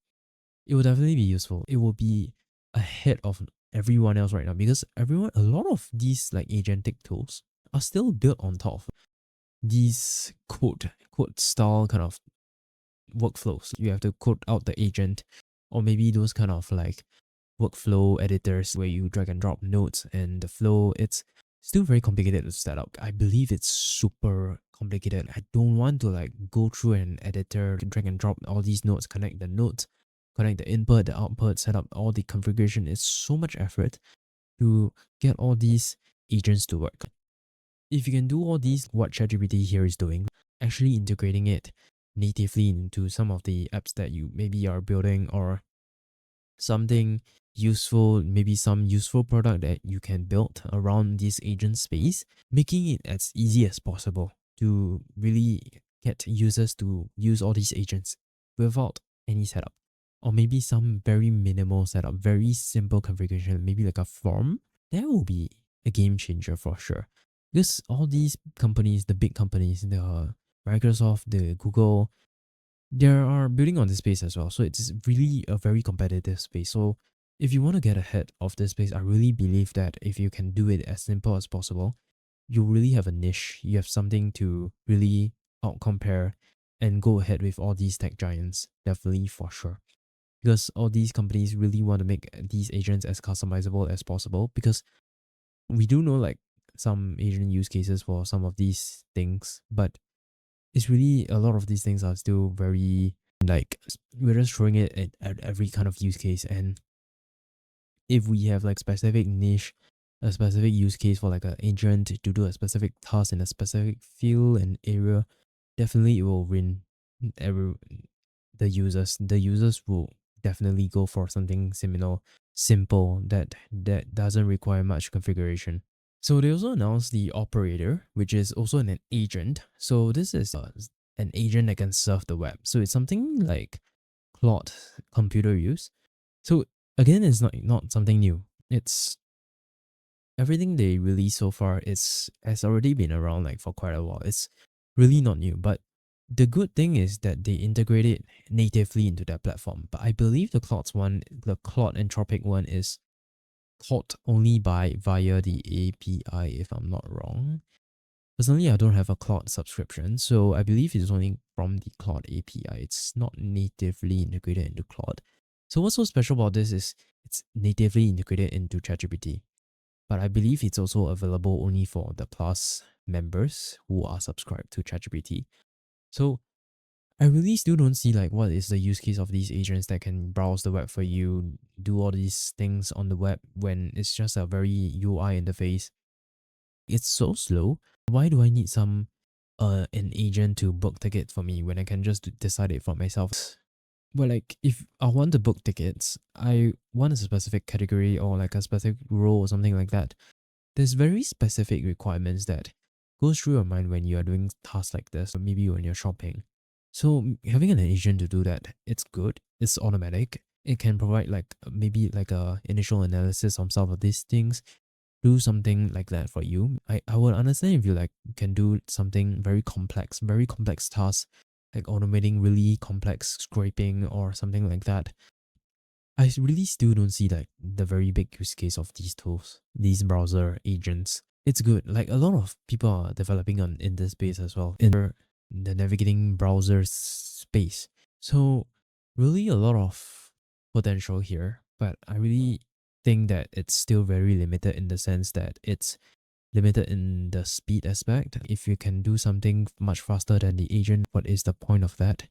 it will definitely be useful. It will be ahead of everyone else right now because a lot of these like agentic tools are still built on top of these code style kind of workflows. You have to code out the agent, or maybe those kind of like workflow editors where you drag and drop nodes and the flow. It's still very complicated to set up. I believe it's super complicated. I don't want to like go through an editor to drag and drop all these nodes, connect the nodes, connect the input, the output, set up all the configuration. It's so much effort to get all these agents to work. If you can do all these, what ChatGPT here is doing, actually integrating it natively into some of the apps that you maybe are building, or something useful, maybe some useful product that you can build around this agent space, making it as easy as possible to really get users to use all these agents without any setup. Or maybe some very minimal setup, very simple configuration, maybe like a form. That will be a game changer for sure. Because all these companies, the big companies, the Microsoft, the Google, they are building on this space as well. So it's really a very competitive space. So if you want to get ahead of this space, I really believe that if you can do it as simple as possible, you really have a niche. You have something to really out compare and go ahead with all these tech giants. Definitely for sure. Because all these companies really want to make these agents as customizable as possible. Because we do know like some agent use cases for some of these things, but it's really a lot of these things are still very like we're just throwing it at every kind of use case. And if we have like specific niche a specific use case for like an agent to do a specific task in a specific field and area, definitely it will win every the users. The users will definitely go for something similar, simple that doesn't require much configuration. So they also announced the operator, which is also an agent. So this is an agent that can surf the web. So it's something like Claude computer use. So again, it's not something new. It's everything they released so far is has already been around like for quite a while. It's really not new, but the good thing is that they integrate it natively into their platform. But I believe the Claude Anthropic one is taught only by via the API, if I'm not wrong. Personally, I don't have a Claude subscription, so I believe it's only from the Claude API. It's not natively integrated into Claude. So what's so special about this is it's natively integrated into ChatGPT. But I believe it's also available only for the Plus members who are subscribed to ChatGPT. So I really still don't see like what is the use case of these agents that can browse the web for you, do all these things on the web when it's just a very UI interface. It's so slow. Why do I need an agent to book tickets for me when I can just decide it for myself? Well, like if I want to book tickets, I want a specific category or like a specific role or something like that. There's very specific requirements that goes through your mind when you are doing tasks like this, or maybe when you're shopping. So having an agent to do that, it's good. It's automatic. It can provide like maybe like a initial analysis on some of these things, do something like that for you. I would understand if you like can do something very complex tasks, like automating really complex scraping or something like that. I really still don't see like the very big use case of these tools, these browser agents. It's good. Like a lot of people are developing on in this space as well, in the navigating browser space. So really a lot of potential here, but I really think that it's still very limited in the sense that it's limited in the speed aspect. If you can do something much faster than the agent, what is the point of that?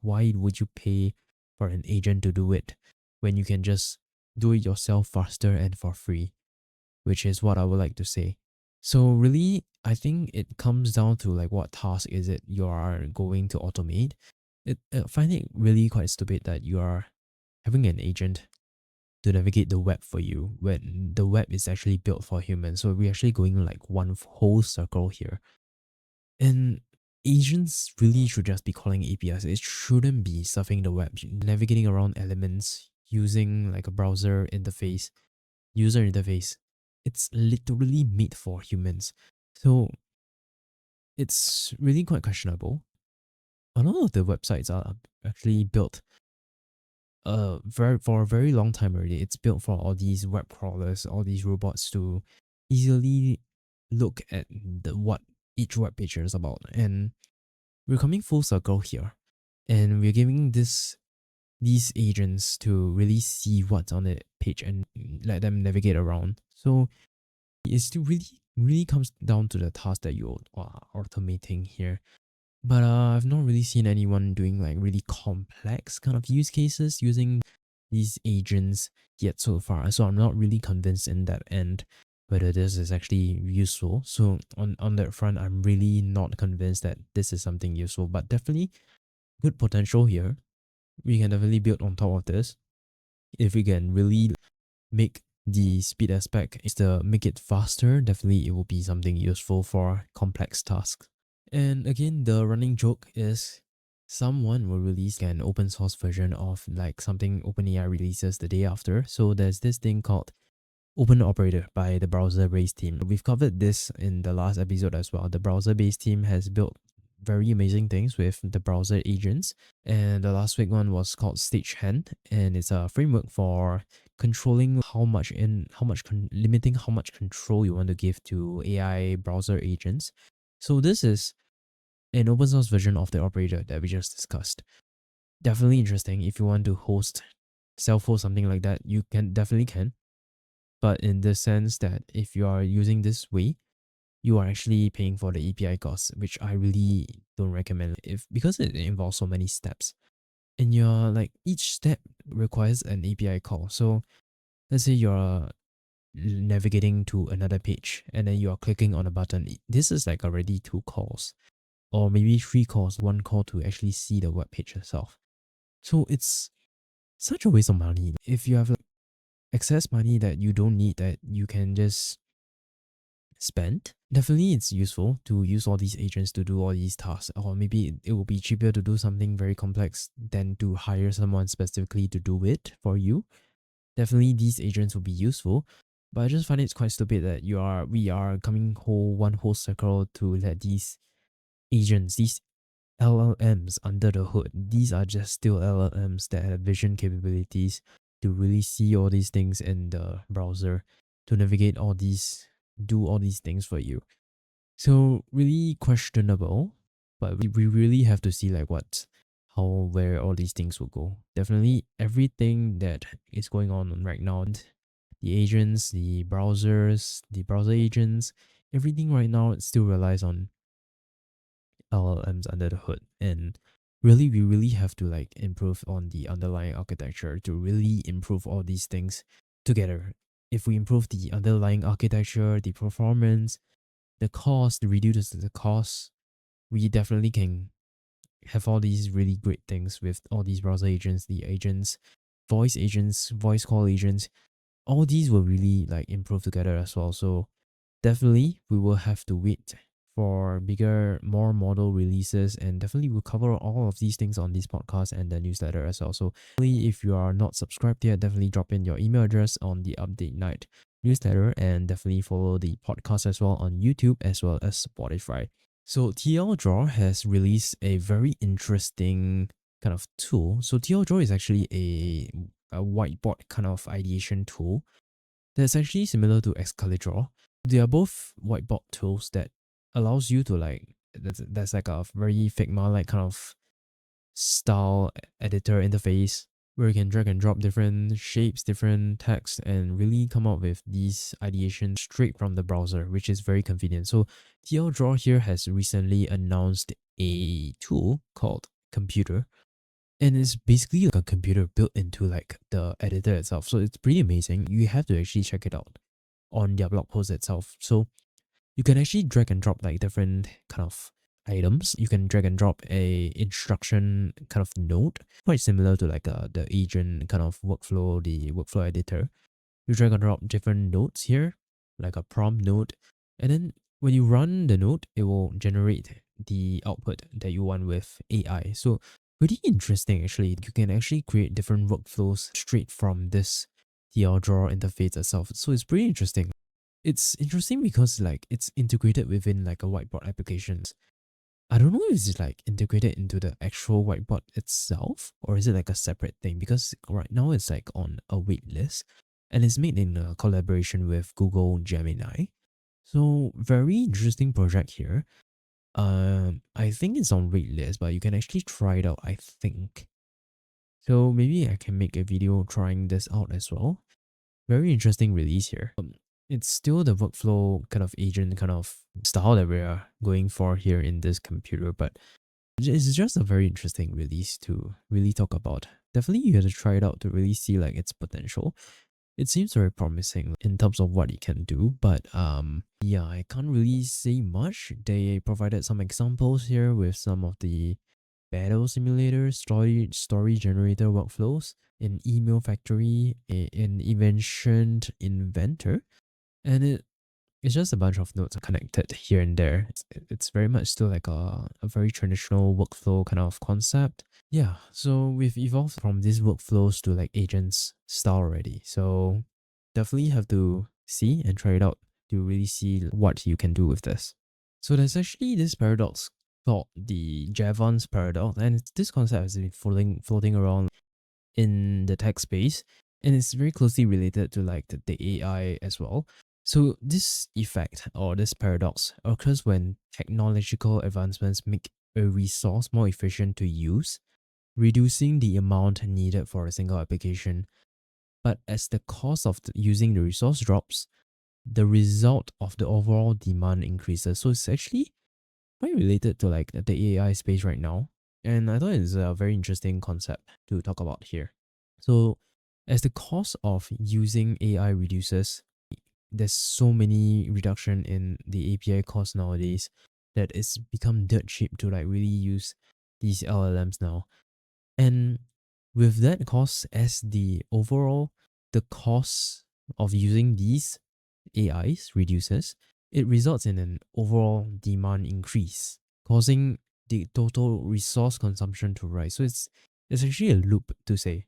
Why would you pay for an agent to do it when you can just do it yourself faster and for free? Which is what I would like to say. So really, I think it comes down to like what task is it you are going to automate. I find it really quite stupid that you are having an agent to navigate the web for you when the web is actually built for humans. So we're actually going like one whole circle here. And agents really should just be calling APIs. It shouldn't be surfing the web, navigating around elements using like a browser interface, user interface. It's literally made for humans. So it's really quite questionable. A lot of the websites are actually built for a very long time already. It's built for all these web crawlers, all these robots to easily look at what each web page is about. And we're coming full circle here. And we're giving these agents to really see what's on the page and let them navigate around. So it still really comes down to the task that you are automating here. But I've not really seen anyone doing like really complex kind of use cases using these agents yet so far. So I'm not really convinced in that end whether this is actually useful. So on that front, I'm really not convinced that this is something useful, but definitely good potential here. We can definitely build on top of this. If we can really make the speed aspect is to make it faster, definitely it will be something useful for complex tasks. And again, the running joke is someone will release an open source version of like something OpenAI releases the day after. So there's this thing called Open Operator by the browser based team. We've covered this in the last episode as well. The browser based team has built very amazing things with the browser agents. And the last week one was called Stagehand, and it's a framework for controlling limiting how much control you want to give to AI browser agents. So this is an open source version of the operator that we just discussed. Definitely interesting. If you want to self-host something like that, you definitely can. But in the sense that if you are using this way, you are actually paying for the API costs, which I really don't recommend because it involves so many steps. And you're like each step requires an API call. So let's say navigating to another page and then you are clicking on a button. This is like already 2 calls or maybe 3 calls, 1 call to actually see the web page itself. So it's such a waste of money. If you have like excess money that you don't need that you can just spend, definitely it's useful to use all these agents to do all these tasks, or maybe it will be cheaper to do something very complex than to hire someone specifically to do it for you. Definitely these agents will be useful, but I just find it's quite stupid that we are coming one whole circle to let these agents, these LLMs under the hood. These are just still LLMs that have vision capabilities to really see all these things in the browser, to navigate all these, do all these things for you. So really questionable, but we really have to see like where all these things will go. Definitely everything that is going on right now, the agents, the browsers, the browser agents, everything right now it still relies on LLMs under the hood. And really, we really have to like improve on the underlying architecture to really improve all these things together. If we improve the underlying architecture, the performance, the cost, reduce the cost, we definitely can have all these really great things with all these browser agents, the agents, voice call agents. All these will really like improve together as well. So definitely we will have to wait for bigger, more model releases, and definitely we'll cover all of these things on this podcast and the newsletter as well. So if you are not subscribed yet, definitely drop in your email address on the Update Night newsletter, and definitely follow the podcast as well on YouTube as well as Spotify. So TL Draw has released a very interesting kind of tool. So TL Draw is actually a whiteboard kind of ideation tool that's actually similar to Excalidraw. They are both whiteboard tools that allows you to like, that's like a very Figma-like kind of style editor interface where you can drag and drop different shapes, different text, and really come up with these ideations straight from the browser, which is very convenient. So TL Draw here has recently announced a tool called Computer, and it's basically like a computer built into like the editor itself. So it's pretty amazing. You have to actually check it out on their blog post itself. So you can actually drag and drop like different kind of items. You can drag and drop a instruction kind of node, quite similar to like the agent kind of workflow, the workflow editor. You drag and drop different nodes here, like a prompt node, and then when you run the node, it will generate the output that you want with AI. So pretty interesting actually. You can actually create different workflows straight from this TL Draw interface itself. So it's pretty interesting. It's interesting because like it's integrated within like a whiteboard application. I don't know if it's like integrated into the actual whiteboard itself or is it like a separate thing, because right now it's like on a wait list and it's made in a collaboration with Google Gemini. So very interesting project here. I think it's on wait list, but you can actually try it out, I think. So maybe I can make a video trying this out as well. Very interesting release here. It's still the workflow kind of agent kind of style that we're going for here in this computer, but it's just a very interesting release to really talk about. Definitely you have to try it out to really see like its potential. It seems very promising in terms of what it can do, but yeah, I can't really say much. They provided some examples here with some of the battle simulator, story generator workflows, an email factory, an invention inventor, and it's just a bunch of nodes connected here and there. It's very much still like a very traditional workflow kind of concept. Yeah, so we've evolved from these workflows to like agents style already. So definitely have to see and try it out to really see what you can do with this. So there's actually this paradox called the Jevons paradox, and this concept has been floating around in the tech space, and it's very closely related to like the AI as well. So this effect or this paradox occurs when technological advancements make a resource more efficient to use, reducing the amount needed for a single application. But as the cost of using the resource drops, the result of the overall demand increases. So it's actually quite related to like the AI space right now. And I thought it's a very interesting concept to talk about here. So as the cost of using AI reduces, there's so many reduction in the API cost nowadays that it's become dirt cheap to like really use these LLMs now. And with that cost as the cost of using these AIs reduces, it results in an overall demand increase, causing the total resource consumption to rise. So it's actually a loop to say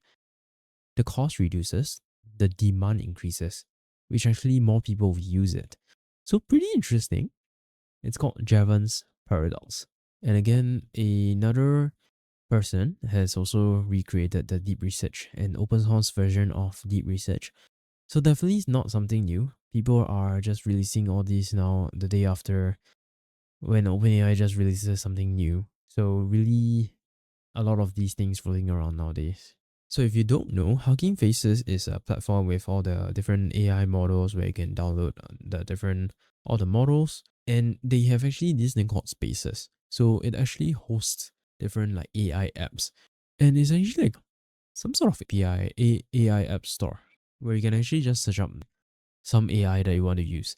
the cost reduces, the demand increases, which actually more people will use it. So pretty interesting. It's called Jevons paradox. And again, another person has also recreated the deep research, an open source version of deep research. So definitely it's not something new. People are just releasing all these now the day after when OpenAI just releases something new. So really a lot of these things floating around nowadays. So if you don't know, Hugging Faces is a platform with all the different AI models where you can download all the models, and they have actually this thing called Spaces. So it actually hosts different like AI apps, and it's actually like some sort of AI app store where you can actually just search up some AI that you want to use.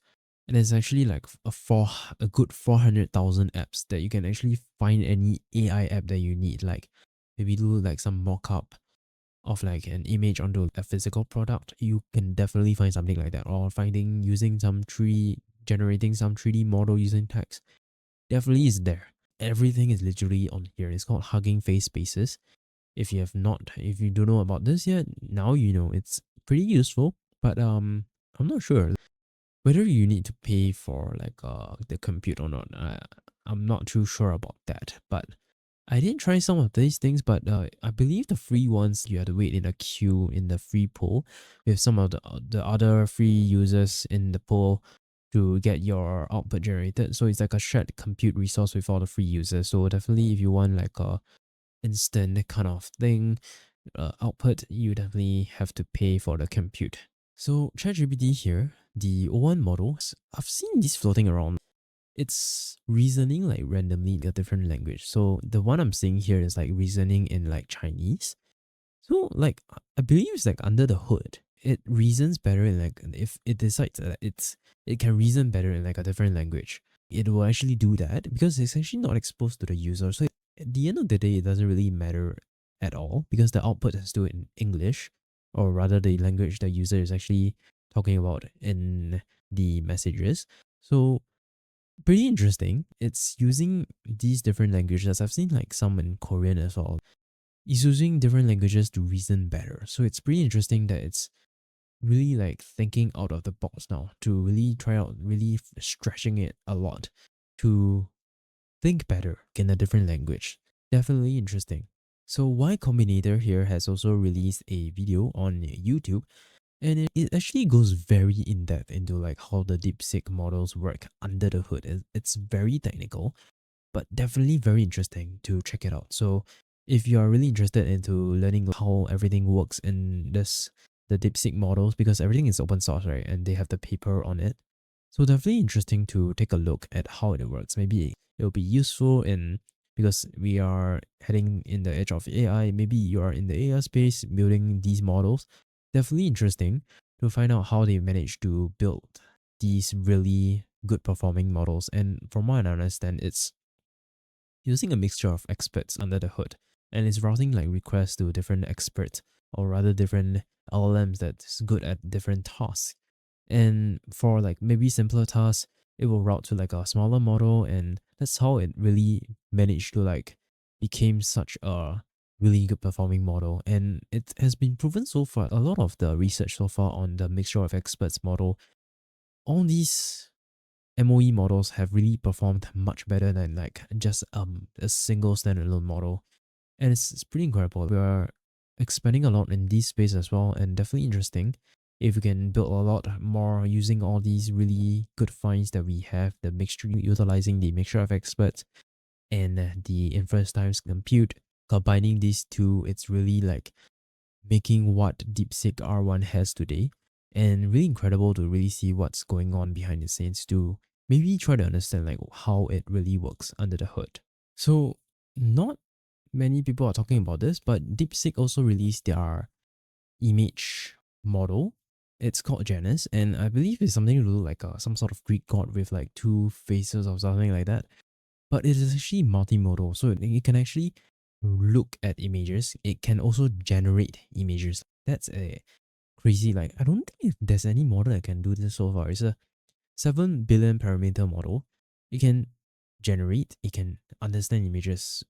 And it's actually like a good 400,000 apps that you can actually find any AI app that you need. Like maybe do like some mock-up of like an image onto a physical product. You can definitely find something like that. Or generating some 3D model using text. Definitely is there. Everything is literally on here. It's called Hugging Face Spaces. If you don't know about this yet, now you know. It's pretty useful, but I'm not sure whether you need to pay for like the compute or not. I'm not too sure about that, but I did try some of these things, but I believe the free ones you had to wait in a queue in the free pool with some of the other free users in the pool to get your output generated. So it's like a shared compute resource with all the free users. So definitely, if you want like a instant kind of thing output, you definitely have to pay for the compute. So ChatGPT here, the O1 model, I've seen this floating around. It's reasoning like randomly in a different language. So the one I'm seeing here is like reasoning in like Chinese. So like I believe it's like under the hood. It reasons better in like if it decides that it can reason better in like a different language. It will actually do that because it's actually not exposed to the user. So at the end of the day, it doesn't really matter at all because the output is still in English, or rather the language the user is actually talking about in the messages. So pretty interesting. It's using these different languages. I've seen like some in Korean as well. It's using different languages to reason better. So it's pretty interesting that it's really like thinking out of the box now to really try out, really stretching it a lot to think better in a different language. Definitely interesting. So Y Combinator here has also released a video on YouTube, and it actually goes very in depth into like how the DeepSeek models work under the hood. It's very technical, but definitely very interesting to check it out. So if you are really interested into learning how everything works in the DeepSeek models, because everything is open source, right? And they have the paper on it. So definitely interesting to take a look at how it works. Maybe it'll be useful in because we are heading in the edge of AI. Maybe you are in the AI space building these models. Definitely interesting to find out how they manage to build these really good performing models. And from what I understand, it's using a mixture of experts under the hood, and it's routing like requests to different experts, or rather different LLMs that's good at different tasks. And for like maybe simpler tasks, it will route to like a smaller model, and that's how it really managed to like became such a really good performing model. And it has been proven so far, a lot of the research so far on the mixture of experts model, all these MOE models have really performed much better than like just a single standalone model. And it's pretty incredible. We are expanding a lot in this space as well, and definitely interesting if we can build a lot more using all these really good finds that we have, the mixture utilizing the mixture of experts and the inference times compute. Combining these two, it's really like making what DeepSeek R1 has today, and really incredible to really see what's going on behind the scenes to maybe try to understand like how it really works under the hood. So not many people are talking about this, but DeepSeek also released their image model, It's called Janus, and I believe it's something to do like some sort of Greek god with like two faces or something like that. But it is actually multimodal, so it can actually look at images. It can also generate images. That's a crazy, like, I don't think there's any model that can do this so far. It's a 7 billion parameter model. It can generate, it can understand images.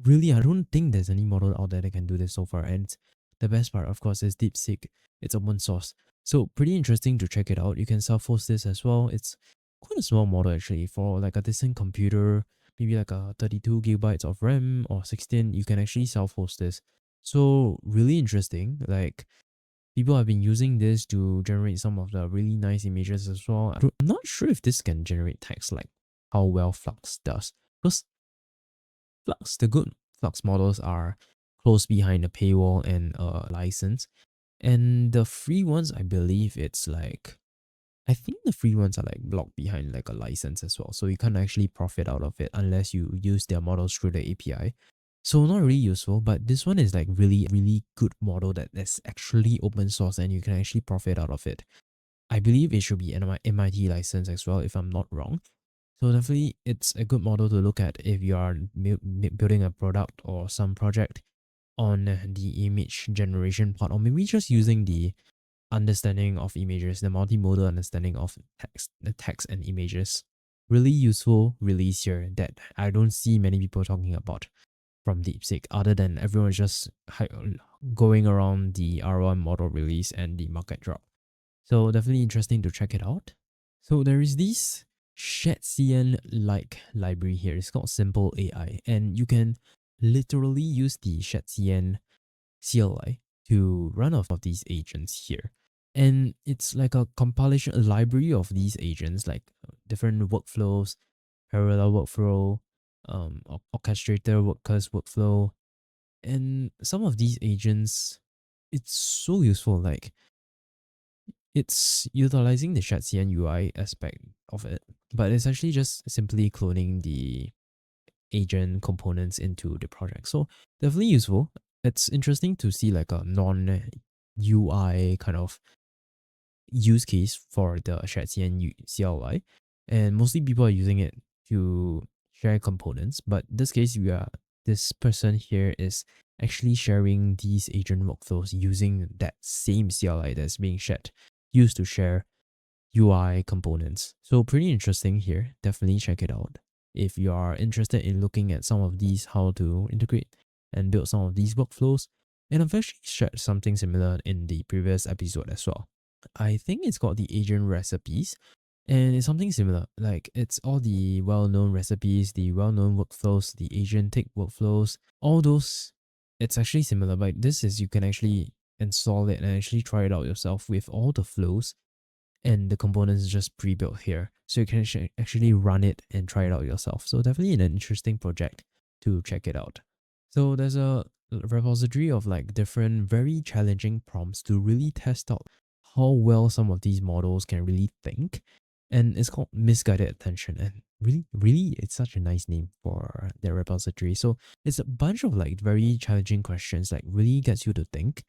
Really, I don't think there's any model out there that can do this so far. And the best part, of course, is DeepSeek. It's open source. So pretty interesting to check it out. You can self-host this as well. It's quite a small model actually for like a decent computer, maybe like a 32 gigabytes of RAM or 16, you can actually self-host this. So really interesting. Like people have been using this to generate some of the really nice images as well. I'm not sure if this can generate text like how well Flux does. Because the good Flux models are close behind a paywall and a license. And the free ones, I believe it's like, I think the free ones are like blocked behind like a license as well. So you can't actually profit out of it unless you use their models through the API. So not really useful, but this one is like really, really good model that is actually open source and you can actually profit out of it. I believe it should be an MIT license as well, if I'm not wrong. So definitely, it's a good model to look at if you are building a product or some project on the image generation part, or maybe just using the understanding of images, the multimodal understanding of the text and images. Really useful release here that I don't see many people talking about from DeepSeek, other than everyone just going around the R1 model release and the market drop. So definitely interesting to check it out. So there is this ShadCN-like library here. It's called Simple AI, and you can literally use the ShadCN CLI to run off of these agents here. And it's like a compilation, a library of these agents, like different workflows, parallel workflow, orchestrator workers workflow. And some of these agents, it's so useful. Like it's utilizing the ShadCN UI aspect of it, but it's actually just simply cloning the agent components into the project. So definitely useful. It's interesting to see like a non-UI kind of use case for the ShadCN CLI, and mostly people are using it to share components. But in this case, this person here is actually sharing these agent workflows using that same CLI that's being shared, used to share UI components. So pretty interesting here. Definitely check it out if you are interested in looking at some of these, how to integrate and build some of these workflows. And I've actually shared something similar in the previous episode as well. I think it's called the agent recipes, and it's something similar. Like it's all the well-known recipes, the well-known workflows, the agentic workflows, all those. It's actually similar, but this is you can actually install it and actually try it out yourself with all the flows and the components just pre-built here. So you can actually run it and try it out yourself. So definitely an interesting project to check it out. So there's a repository of like different very challenging prompts to really test out how well some of these models can really think. And it's called Misguided Attention. And really, it's such a nice name for their repository. So it's a bunch of like very challenging questions, like really gets you to think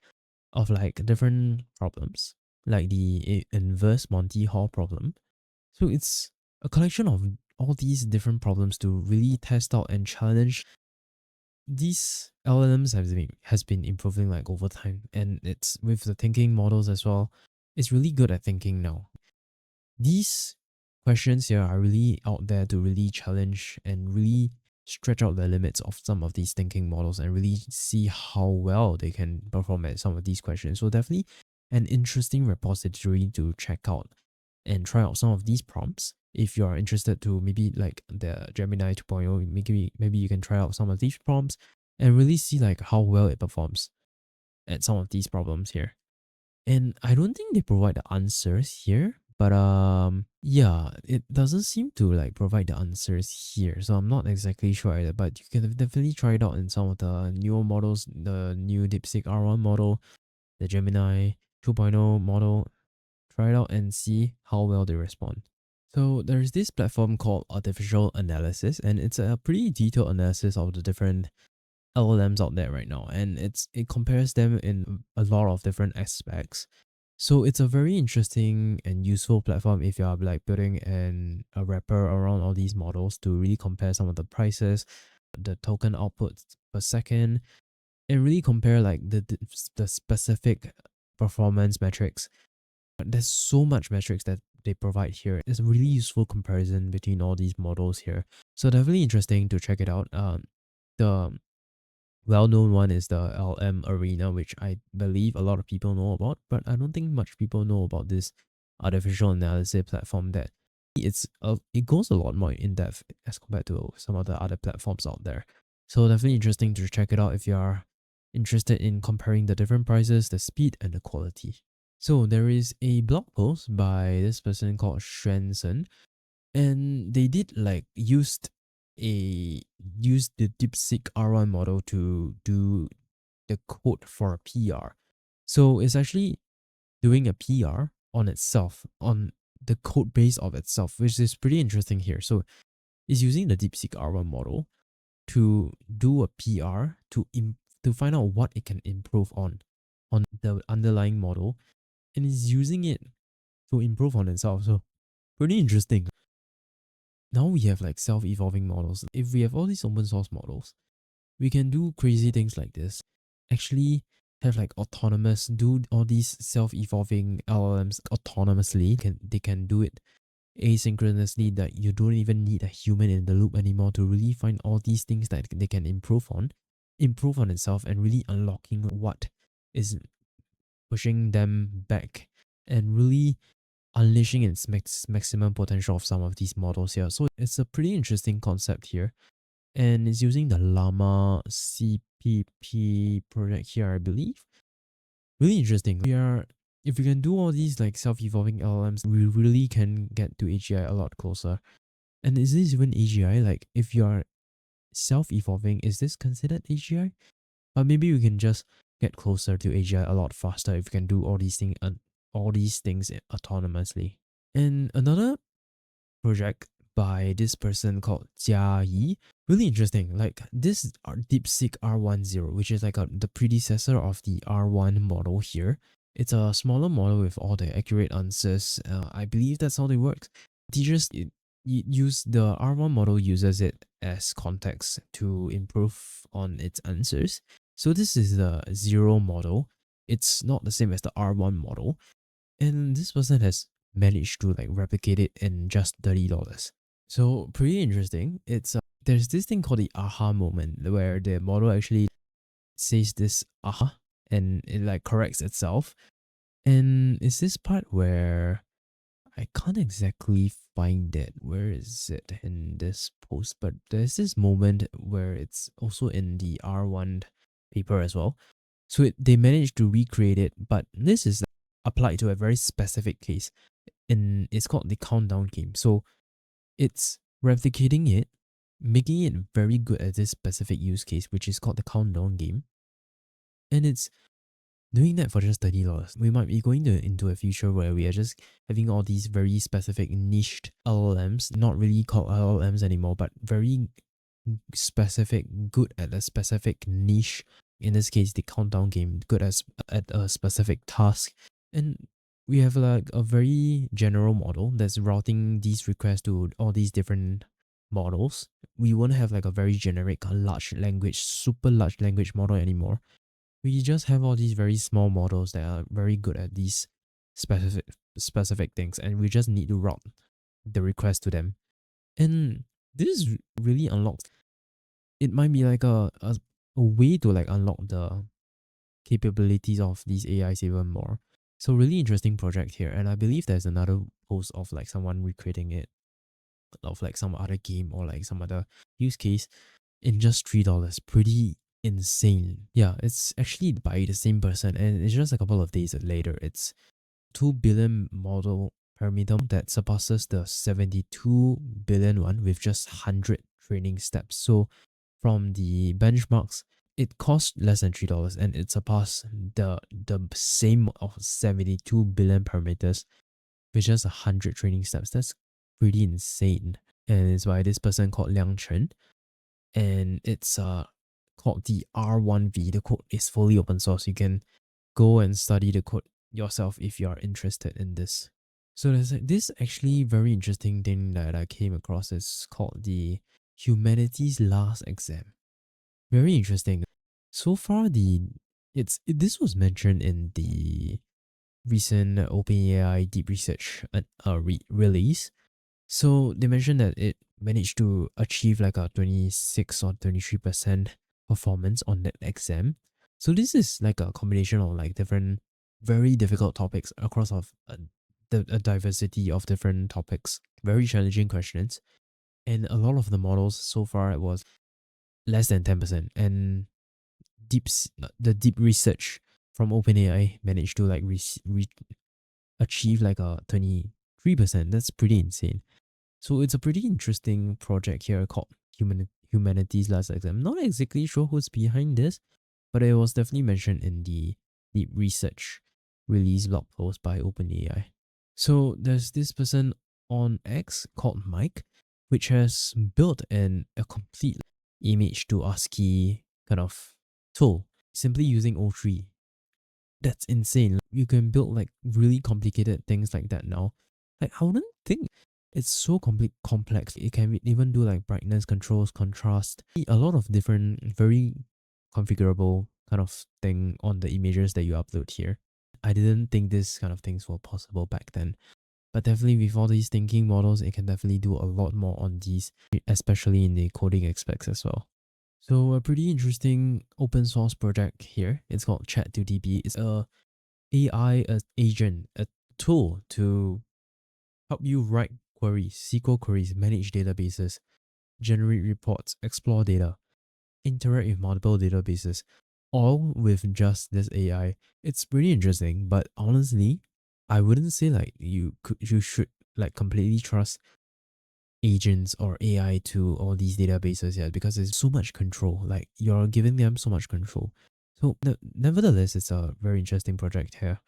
of like different problems, like the inverse Monty Hall problem. So it's a collection of all these different problems to really test out and challenge. These LLMs has been improving like over time, and it's with the thinking models as well. It's really good at thinking now. These questions here are really out there to really challenge and really stretch out the limits of some of these thinking models and really see how well they can perform at some of these questions. So definitely an interesting repository to check out and try out some of these prompts. If you are interested to maybe like the Gemini 2.0, maybe you can try out some of these prompts and really see like how well it performs at some of these problems here. And I don't think they provide the answers here, but yeah, it doesn't seem to like provide the answers here. So I'm not exactly sure either, but you can definitely try it out in some of the newer models, the new DeepSeek R1 model, the Gemini 2.0 model. Try it out and see how well they respond. So there's this platform called Artificial Analysis, and it's a pretty detailed analysis of the different LLMs out there right now, and it compares them in a lot of different aspects. So it's a very interesting and useful platform if you are like building a wrapper around all these models to really compare some of the prices, the token outputs per second, and really compare like the specific performance metrics. There's so much metrics that they provide here. It's a really useful comparison between all these models here. So definitely interesting to check it out. The well-known one is the LM Arena, which I believe a lot of people know about, but I don't think much people know about this artificial analysis platform that it goes a lot more in depth as compared to some of the other platforms out there. So definitely interesting to check it out if you are interested in comparing the different prices, the speed, and the quality. So there is a blog post by this person called Shensen, and they did like use the DeepSeek R1 model to do the code for a PR. So it's actually doing a PR on itself, on the code base of itself, which is pretty interesting here. So it's using the DeepSeek R1 model to do a PR to find out what it can improve on the underlying model, and it's using it to improve on itself. So pretty interesting. Now we have like self-evolving models. If we have all these open source models, we can do crazy things like this. Actually have like autonomous, do all these self-evolving LLMs autonomously. They can do it asynchronously, that you don't even need a human in the loop anymore to really find all these things that they can improve on itself, and really unlocking what is pushing them back and really unleashing its maximum potential of some of these models here. So it's a pretty interesting concept here, and it's using the Llama CPP project here, I believe. Really interesting. If we can do all these like self-evolving LLMs, we really can get to AGI a lot closer. And is this even AGI? Like, if you are self-evolving, is this considered AGI? But maybe we can just get closer to AGI a lot faster if we can do all these things autonomously. And another project by this person called Jia Yi. Really interesting. Like this DeepSeek R10, which is like the predecessor of the R1 model here. It's a smaller model with all the accurate answers. I believe that's how it works. Teachers use the R1 model, uses it as context to improve on its answers. So this is the 0 model. It's not the same as the R1 model. And this person has managed to like replicate it in just $30. So pretty interesting. There's this thing called the aha moment where the model actually says this aha and it like corrects itself. And it's this part where I can't exactly find it. Where is it in this post? But there's this moment where it's also in the R1 paper as well. So they managed to recreate it, but this is like applied to a very specific case. It's called the countdown game. So it's replicating it, making it very good at this specific use case, which is called the countdown game. And it's doing that for just $30. We might be going into a future where we are just having all these very specific niched LLMs, not really called LLMs anymore, but very specific, good at a specific niche. In this case, the countdown game, good at a specific task. And we have like a very general model that's routing these requests to all these different models. We won't have like a very generic super large language model anymore. We just have all these very small models that are very good at these specific things, and we just need to route the request to them. And this really unlocks, it might be like a way to like unlock the capabilities of these AIs even more. So really interesting project here, and I believe there's another post of like someone recreating it of like some other game or like some other use case in just $3. Pretty insane. Yeah, it's actually by the same person, and it's just a couple of days later. It's 2 billion model parameter that surpasses the 72 billion one with just 100 training steps. So from the benchmarks, it cost less than $3 and it surpassed the same of 72 billion parameters with just 100 training steps. That's pretty insane. And it's by this person called Liang Chen. And it's called the R1V. The code is fully open source. You can go and study the code yourself if you are interested in this. So there's this actually very interesting thing that I came across. It's called the Humanities Last Exam. Very interesting. So far, this was mentioned in the recent OpenAI deep research release. So they mentioned that it managed to achieve like a 26 or 23% performance on that exam. So this is like a combination of like different very difficult topics across a diversity of different topics, very challenging questions. And a lot of the models so far it was less than 10%. And the deep research from OpenAI managed to like achieve like a 23%. That's pretty insane. So it's a pretty interesting project here called Humanities Last Exam. Not exactly sure who's behind this, but it was definitely mentioned in the deep research release blog post by OpenAI. So there's this person on X called Mike, which has built a complete image to ASCII kind of tool simply using O3. That's insane. You can build like really complicated things like that now. Like I wouldn't think it's so complex. It can even do like brightness controls, contrast, a lot of different very configurable kind of thing on the images that you upload here. I didn't think this kind of things were possible back then. But definitely with all these thinking models, it can definitely do a lot more on these, especially in the coding aspects as well. So a pretty interesting open source project here. It's called Chat2DB. It's a AI agent, a tool to help you write queries, SQL queries, manage databases, generate reports, explore data, interact with multiple databases, all with just this AI. It's pretty interesting, but honestly, I wouldn't say like you should like completely trust agents or AI to all these databases yet because there's so much control. Like you're giving them so much control. So nevertheless, it's a very interesting project here.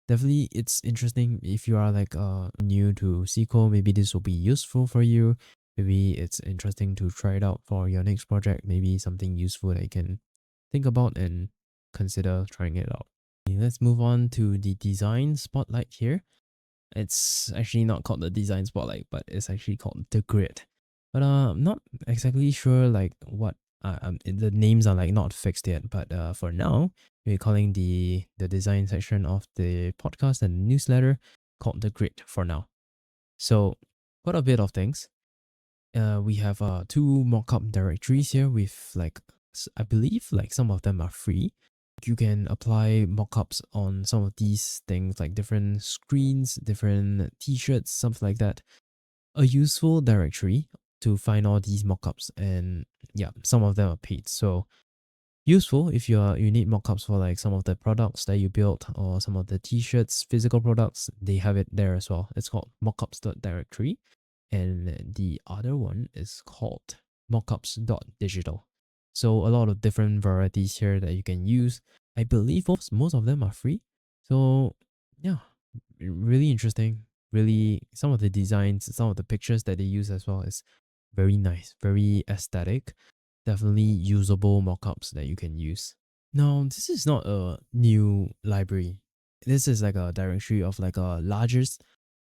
Definitely, it's interesting if you are like new to SQL. Maybe this will be useful for you. Maybe it's interesting to try it out for your next project. Maybe something useful that you can think about and consider trying it out. Let's move on to the design spotlight here. It's actually not called the design spotlight, but it's actually called the grid. But I'm not exactly sure like what the names are like not fixed yet. But for now, we're calling the design section of the podcast and newsletter called the grid for now. So quite a bit of things. We have two mockup directories here with like I believe like some of them are free. You can apply mockups on some of these things like different screens, different t-shirts, something like that. A useful directory to find all these mockups, and yeah, some of them are paid. So useful if you need mockups for like some of the products that you built or some of the t-shirts, physical products, they have it there as well. It's called mockups.directory. And the other one is called mockups.digital. So a lot of different varieties here that you can use. I believe most of them are free. So yeah, really interesting. Really, some of the designs, some of the pictures that they use as well is very nice, very aesthetic. Definitely usable mockups that you can use. Now, this is not a new library. This is like a directory of like a largest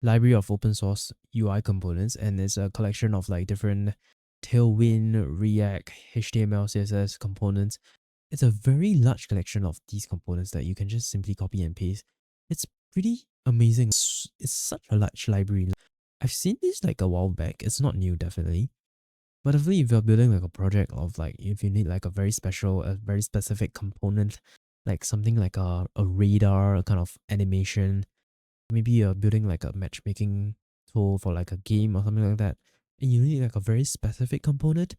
library of open source UI components, and it's a collection of like different Tailwind, React, HTML, CSS components. It's a very large collection of these components that you can just simply copy and paste. It's pretty amazing. It's such a large library. I've seen this like a while back. It's not new, definitely. But definitely if you're building like a project of like, if you need like a very special, a very specific component, like something like a radar, a kind of animation, maybe you're building like a matchmaking tool for like a game or something like that, and you need like a very specific component,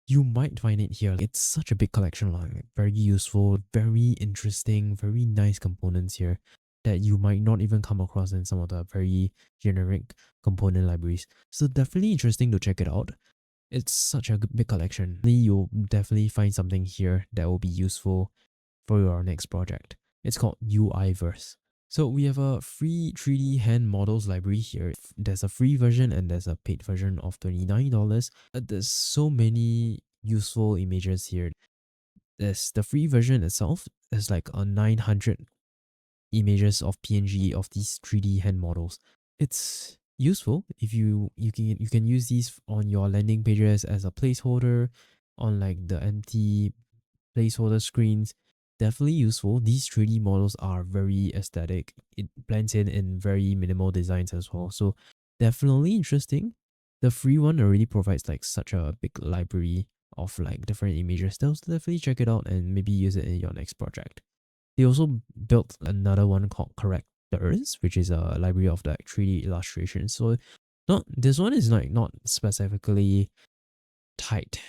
you might find it here. It's such a big collection of like very useful, very interesting, very nice components here that you might not even come across in some of the very generic component libraries. So definitely interesting to check it out. It's such a big collection. You'll definitely find something here that will be useful for your next project. It's called UIverse. So we have a free 3D hand models library here. There's a free version and there's a paid version of $29. There's so many useful images here. There's the free version itself. There's like a 900 images of PNG of these 3D hand models. It's useful if you can use these on your landing pages as a placeholder on like the empty placeholder screens. Definitely useful. These 3D models are very aesthetic. It blends in very minimal designs as well. So definitely interesting. The free one already provides like such a big library of like different images. So definitely check it out and maybe use it in your next project. They also built another one called Correctors, which is a library of like 3D illustrations. So not this one is like not specifically tight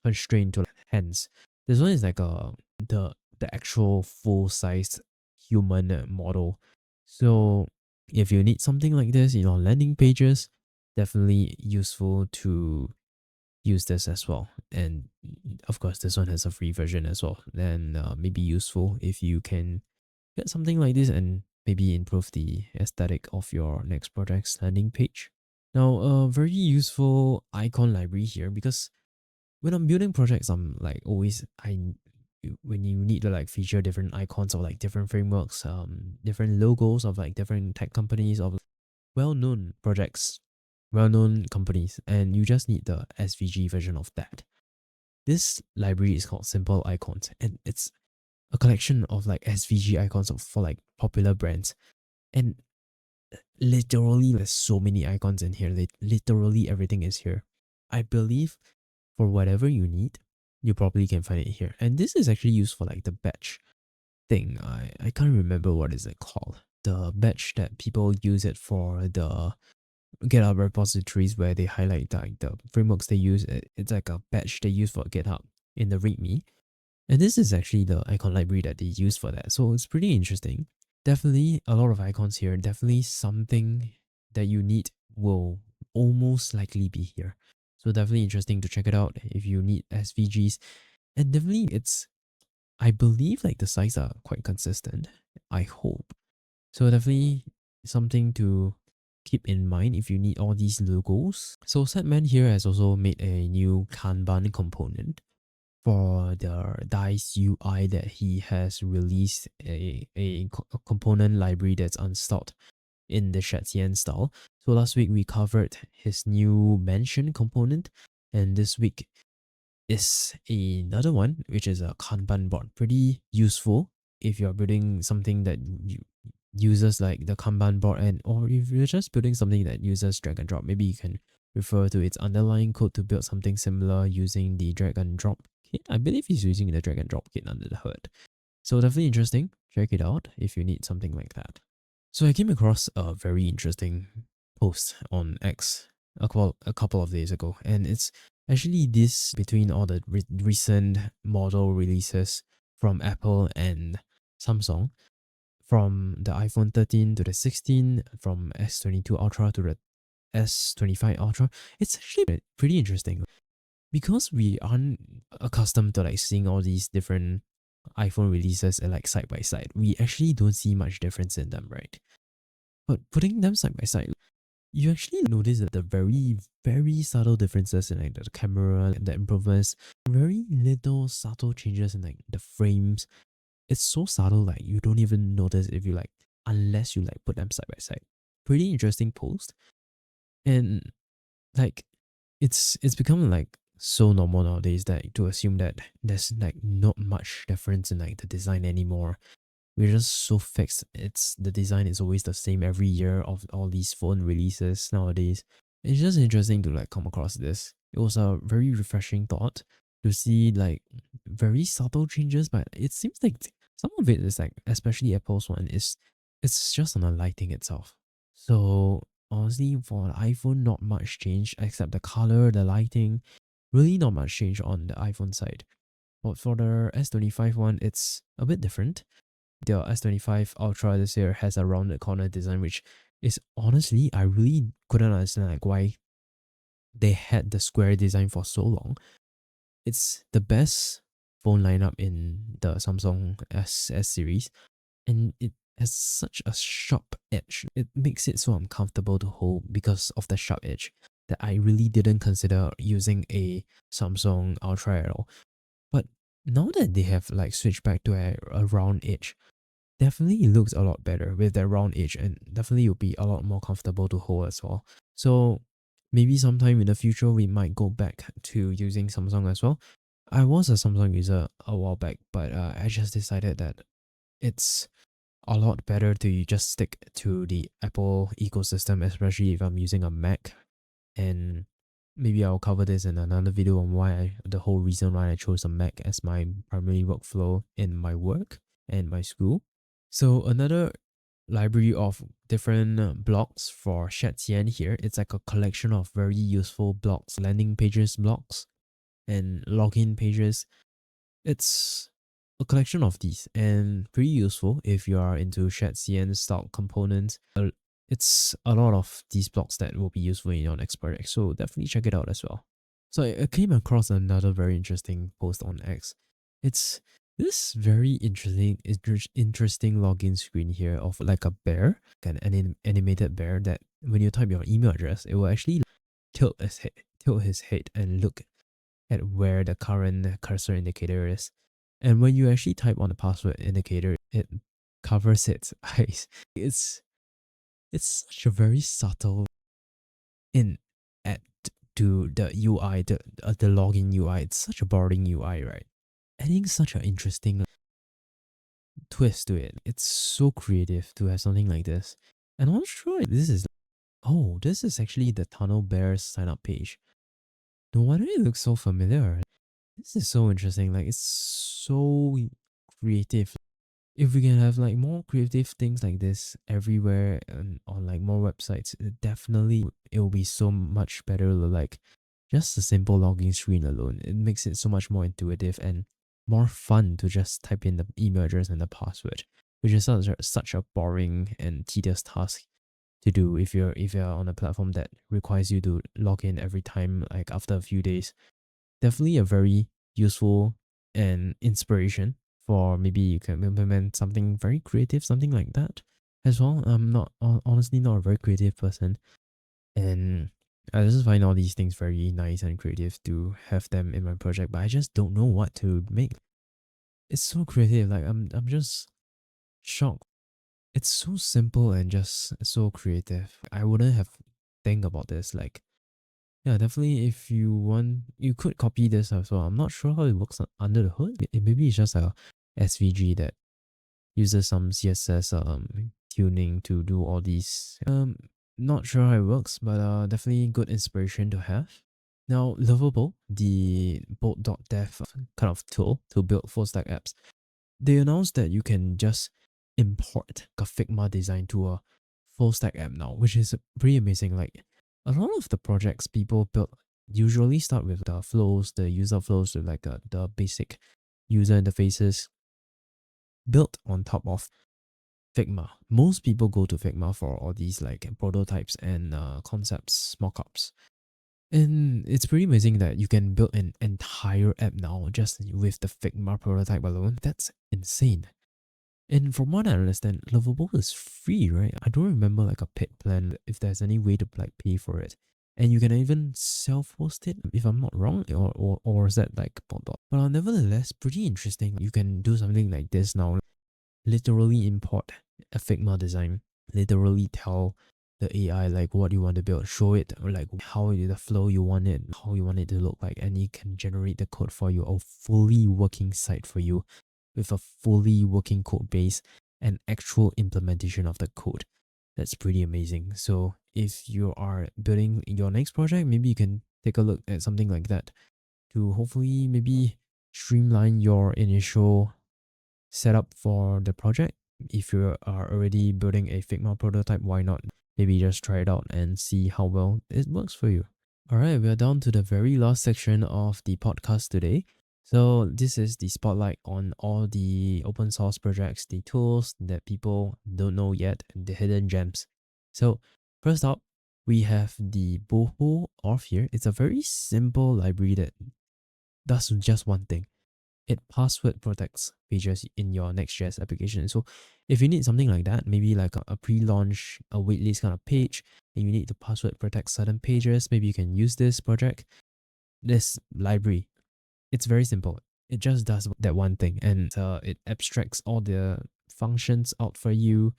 constrained to like hands. This one is like the actual full sized human model. So if you need something like this in your landing pages, definitely useful to use this as well. And of course, this one has a free version as well. Then maybe useful if you can get something like this and maybe improve the aesthetic of your next project's landing page. Now, a very useful icon library here, because when I'm building projects, I'm like always when you need to like feature different icons of like different frameworks, different logos of like different tech companies of well-known projects, well-known companies, and you just need the SVG version of that. This library is called Simple Icons, and it's a collection of like SVG icons for like popular brands. And literally, there's so many icons in here. Literally everything is here. I believe for whatever you need, you probably can find it here. And this is actually used for like the batch thing. I can't remember what is it called. The batch that people use it for the GitHub repositories where they highlight like the frameworks they use. It's like a batch they use for GitHub in the README. And this is actually the icon library that they use for that. So it's pretty interesting. Definitely a lot of icons here. Definitely something that you need will almost likely be here. So definitely interesting to check it out if you need SVGs. And definitely I believe like the size are quite consistent. I hope. So definitely something to keep in mind if you need all these logos. So Setman here has also made a new Kanban component for the DICE UI that he has released a component library that's unstalled in the Shatsian style. So last week we covered his new mention component, and this week is another one, which is a Kanban board. Pretty useful if you're building something that uses like the Kanban board, and or if you're just building something that uses drag and drop, maybe you can refer to its underlying code to build something similar using the drag and drop kit. I believe he's using the drag and drop kit under the hood. So definitely interesting. Check it out if you need something like that. So I came across a very interesting post on X a couple of days ago, and it's actually this between all the recent model releases from Apple and Samsung, from the iPhone 13 to the 16, from S22 Ultra to the S25 Ultra. It's actually pretty interesting because we aren't accustomed to like seeing all these different iPhone releases and like side by side. We actually don't see much difference in them, right? But putting them side by side, you actually notice that the very, very subtle differences in like the camera, the improvements, very little subtle changes in like the frames. It's so subtle, like you don't even notice if you like, unless you like put them side by side. Pretty interesting post. And like it's become like so normal nowadays that to assume that there's like not much difference in like the design anymore. We're just so fixed. It's the design is always the same every year of all these phone releases nowadays. It's just interesting to like come across this. It was a very refreshing thought to see like very subtle changes, but it seems like some of it is like, especially Apple's one, is it's just on the lighting itself. So honestly, for the iPhone, not much change except the color, the lighting. Really not much change on the iPhone side. But for the S25 one, it's a bit different. The S25 Ultra this year has a rounded corner design, which is honestly, I really couldn't understand like why they had the square design for so long. It's the best phone lineup in the Samsung S series, and it has such a sharp edge. It makes it so uncomfortable to hold because of the sharp edge that I really didn't consider using a Samsung Ultra at all. But now that they have like switched back to a round edge, definitely looks a lot better with that round edge, and definitely will be a lot more comfortable to hold as well. So maybe sometime in the future we might go back to using Samsung as well. I was a Samsung user a while back, but I just decided that it's a lot better to just stick to the Apple ecosystem, especially if I'm using a Mac. And maybe I'll cover this in another video on the whole reason why I chose a Mac as my primary workflow in my work and my school. So another library of different blocks for Shatsian here. It's like a collection of very useful blocks, landing pages blocks and login pages. It's a collection of these and pretty useful if you are into Shatsian style components. It's a lot of these blocks that will be useful in your next project, so definitely check it out as well. So I came across another very interesting post on X. It's this very interesting login screen here of like a bear, an animated bear that when you type your email address, it will actually tilt his head and look at where the current cursor indicator is. And when you actually type on the password indicator, it covers its eyes. It's such a very subtle in at to the UI, the login UI. It's such a boring UI, right? Adding such an interesting twist to it. It's so creative to have something like this. And I'm not sure if this is actually the Tunnel Bears sign up page. No wonder it looks so familiar. This is so interesting. Like, it's so creative. If we can have like more creative things like this everywhere and on like more websites, it will be so much better. Like, just a simple login screen alone, it makes it so much more intuitive and more fun to just type in the email address and the password, which is such a boring and tedious task to do if you're on a platform that requires you to log in every time, like after a few days. Definitely a very useful and inspiration for maybe you can implement something very creative, something like that as well. I'm not honestly not a very creative person, and I just find all these things very nice and creative to have them in my project, but I just don't know what to make. It's so creative, like I'm just shocked. It's so simple and just so creative. I wouldn't have think about this. Like, yeah, definitely. If you want, you could copy this as well. I'm not sure how it works under the hood. Maybe it's just a SVG that uses some CSS tuning to do all these. Not sure how it works, but definitely good inspiration to have. Now, Lovable, the bolt.dev kind of tool to build full stack apps, they announced that you can just import a Figma design to a full stack app now, which is pretty amazing. Like, a lot of the projects people build usually start with the flows, the user flows, with like the basic user interfaces built on top of Figma. Most people go to Figma for all these like prototypes and concepts, mockups. And it's pretty amazing that you can build an entire app now just with the Figma prototype alone. That's insane. And from what I understand, Lovable is free, right? I don't remember like a paid plan if there's any way to like pay for it. And you can even self-host it if I'm not wrong, or is that like bot? But nevertheless, pretty interesting. You can do something like this now. Literally import a Figma design. Literally tell the AI like what you want to build. Show it like how the flow you want it, how you want it to look like, and it can generate the code for you, a fully working site for you with a fully working code base and actual implementation of the code. That's pretty amazing. So if you are building your next project, maybe you can take a look at something like that to hopefully maybe streamline your initial setup for the project. If you are already building a Figma prototype, why not maybe just try it out and see how well it works for you. All right, we are down to the very last section of the podcast today. So this is the spotlight on all the open source projects, the tools that people don't know yet, the hidden gems. So first up, we have the Boho Auth here. It's a very simple library that does just one thing. It password protects pages in your Next.js application. So if you need something like that, maybe like a pre-launch, a waitlist kind of page, and you need to password protect certain pages, maybe you can use this library. It's very simple. It just does that one thing, and it abstracts all the functions out for you.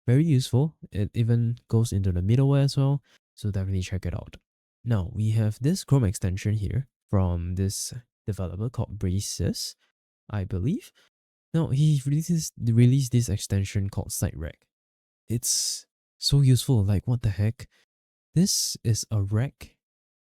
Very useful. It even goes into the middleware as well. So definitely check it out. Now we have this Chrome extension here from this developer called Braces, I believe. Now he released this extension called SiteRec. It's so useful. Like what the heck? This is a rec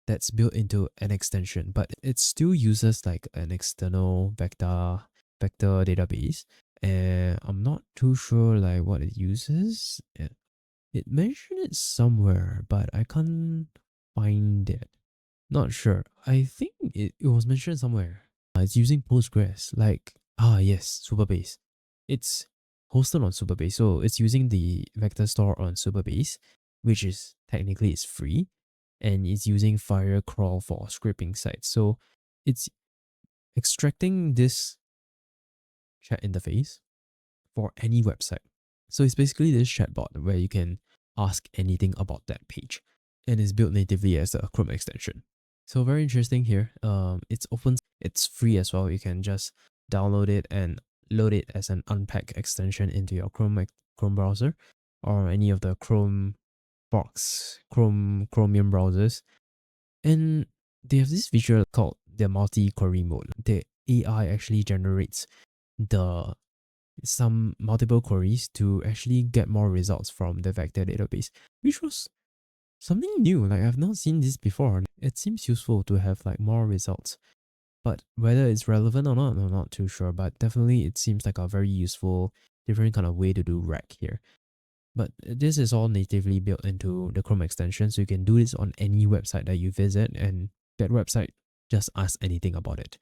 that's built into an extension, but it still uses like an external vector database. And I'm not too sure like what it uses. It mentioned it somewhere, but I can't find it. Not sure. I think it was mentioned somewhere. It's using Postgres, like yes, Supabase. It's hosted on Supabase, so it's using the vector store on Supabase, which is technically is free, and it's using Firecrawl for scripting sites. So it's extracting this chat interface for any website. So it's basically this chatbot where you can ask anything about that page, and it's built natively as a Chrome extension. So very interesting here. It's open, it's free as well. You can just download it and load it as an unpacked extension into your Chrome browser or any of the Chromium browsers. And they have this feature called the multi-query mode. The AI actually generates some multiple queries to actually get more results from the vector database, which was something new. Like I've not seen this before. It seems useful to have like more results, but whether it's relevant or not, I'm not too sure. But definitely it seems like a very useful, different kind of way to do rec here. But this is all natively built into the Chrome extension, so you can do this on any website that you visit, and that website just ask anything about it,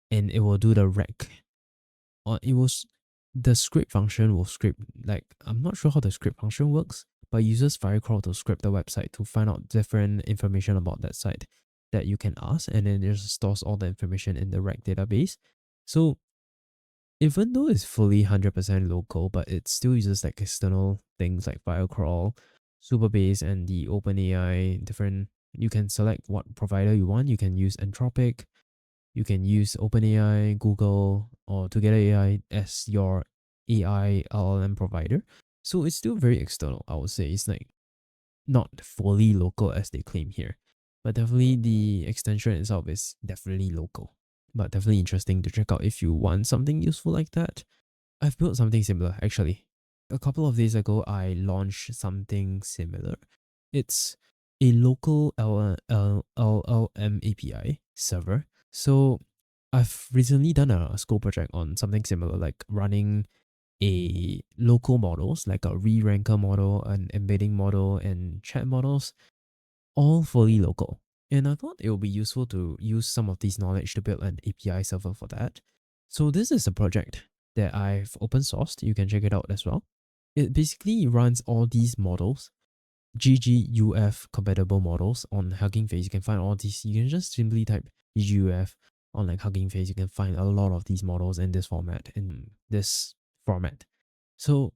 and it will do the rec. The script function will script, like I'm not sure how the script function works, but it uses Firecrawl to script the website to find out different information about that site that you can ask, and then it just stores all the information in the rec database. So even though it's fully 100% local, but it still uses like external things like Firecrawl, Supabase, and the OpenAI different. You can select what provider you want. You can use Anthropic, you can use OpenAI, Google, or Together AI as your AI LLM provider. So it's still very external, I would say. It's like not fully local as they claim here. But definitely the extension itself is definitely local. But definitely interesting to check out if you want something useful like that. I've built something similar actually. A couple of days ago, I launched something similar. It's a local LLM API server. So I've recently done a school project on something similar, like running a local models, like a re-ranker model, an embedding model, and chat models, all fully local. And I thought it would be useful to use some of this knowledge to build an API server for that. So this is a project that I've open sourced. You can check it out as well. It basically runs all these models, GGUF compatible models on Hugging Face. You can find all these. You can just simply type GGUF on like Hugging Face. You can find a lot of these models in this format. So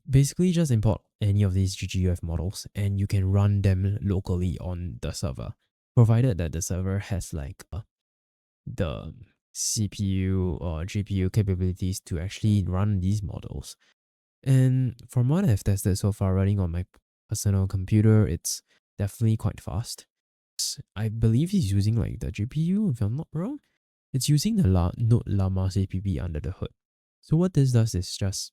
basically just import any of these GGUF models and you can run them locally on the server, provided that the server has like the CPU or GPU capabilities to actually run these models. And from what I've tested so far running on my personal computer, it's definitely quite fast. I believe he's using like the GPU, if I'm not wrong. It's using the Node Llama CPP under the hood. So what this does is just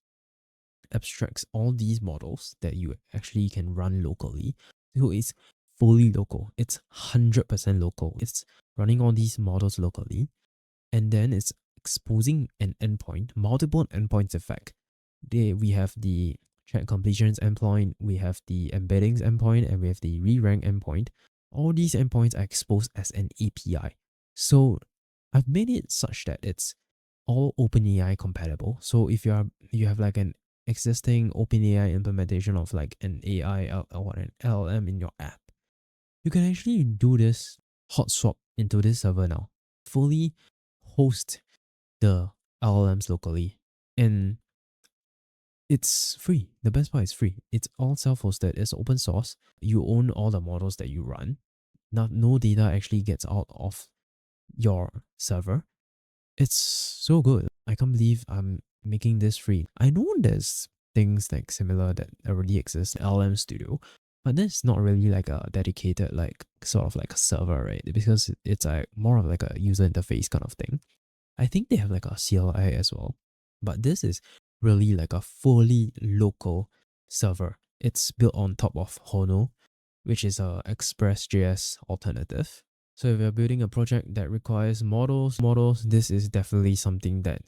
abstracts all these models that you actually can run locally. So it's fully local. It's 100% local. It's running all these models locally. And then it's exposing an endpoint, multiple endpoints in fact. We have the chat completions endpoint, we have the embeddings endpoint, and we have the re-rank endpoint. All these endpoints are exposed as an API. So I've made it such that it's all OpenAI compatible. So if you have like an existing OpenAI implementation of like an AI or an LLM in your app, you can actually do this hot swap into this server now. Fully host the LLMs locally, and it's free. The best part is free. It's all self-hosted. It's open source. You own all the models that you run. No data actually gets out of your server. It's so good. I can't believe I'm making this free. I know there's things like similar that already exist, LM Studio, but this not really like a dedicated like sort of like a server, right? Because it's like more of like a user interface kind of thing. I think they have like a CLI as well, but this is really like a fully local server. It's built on top of Hono, which is a Express.js alternative. So if you're building a project that requires models, this is definitely something that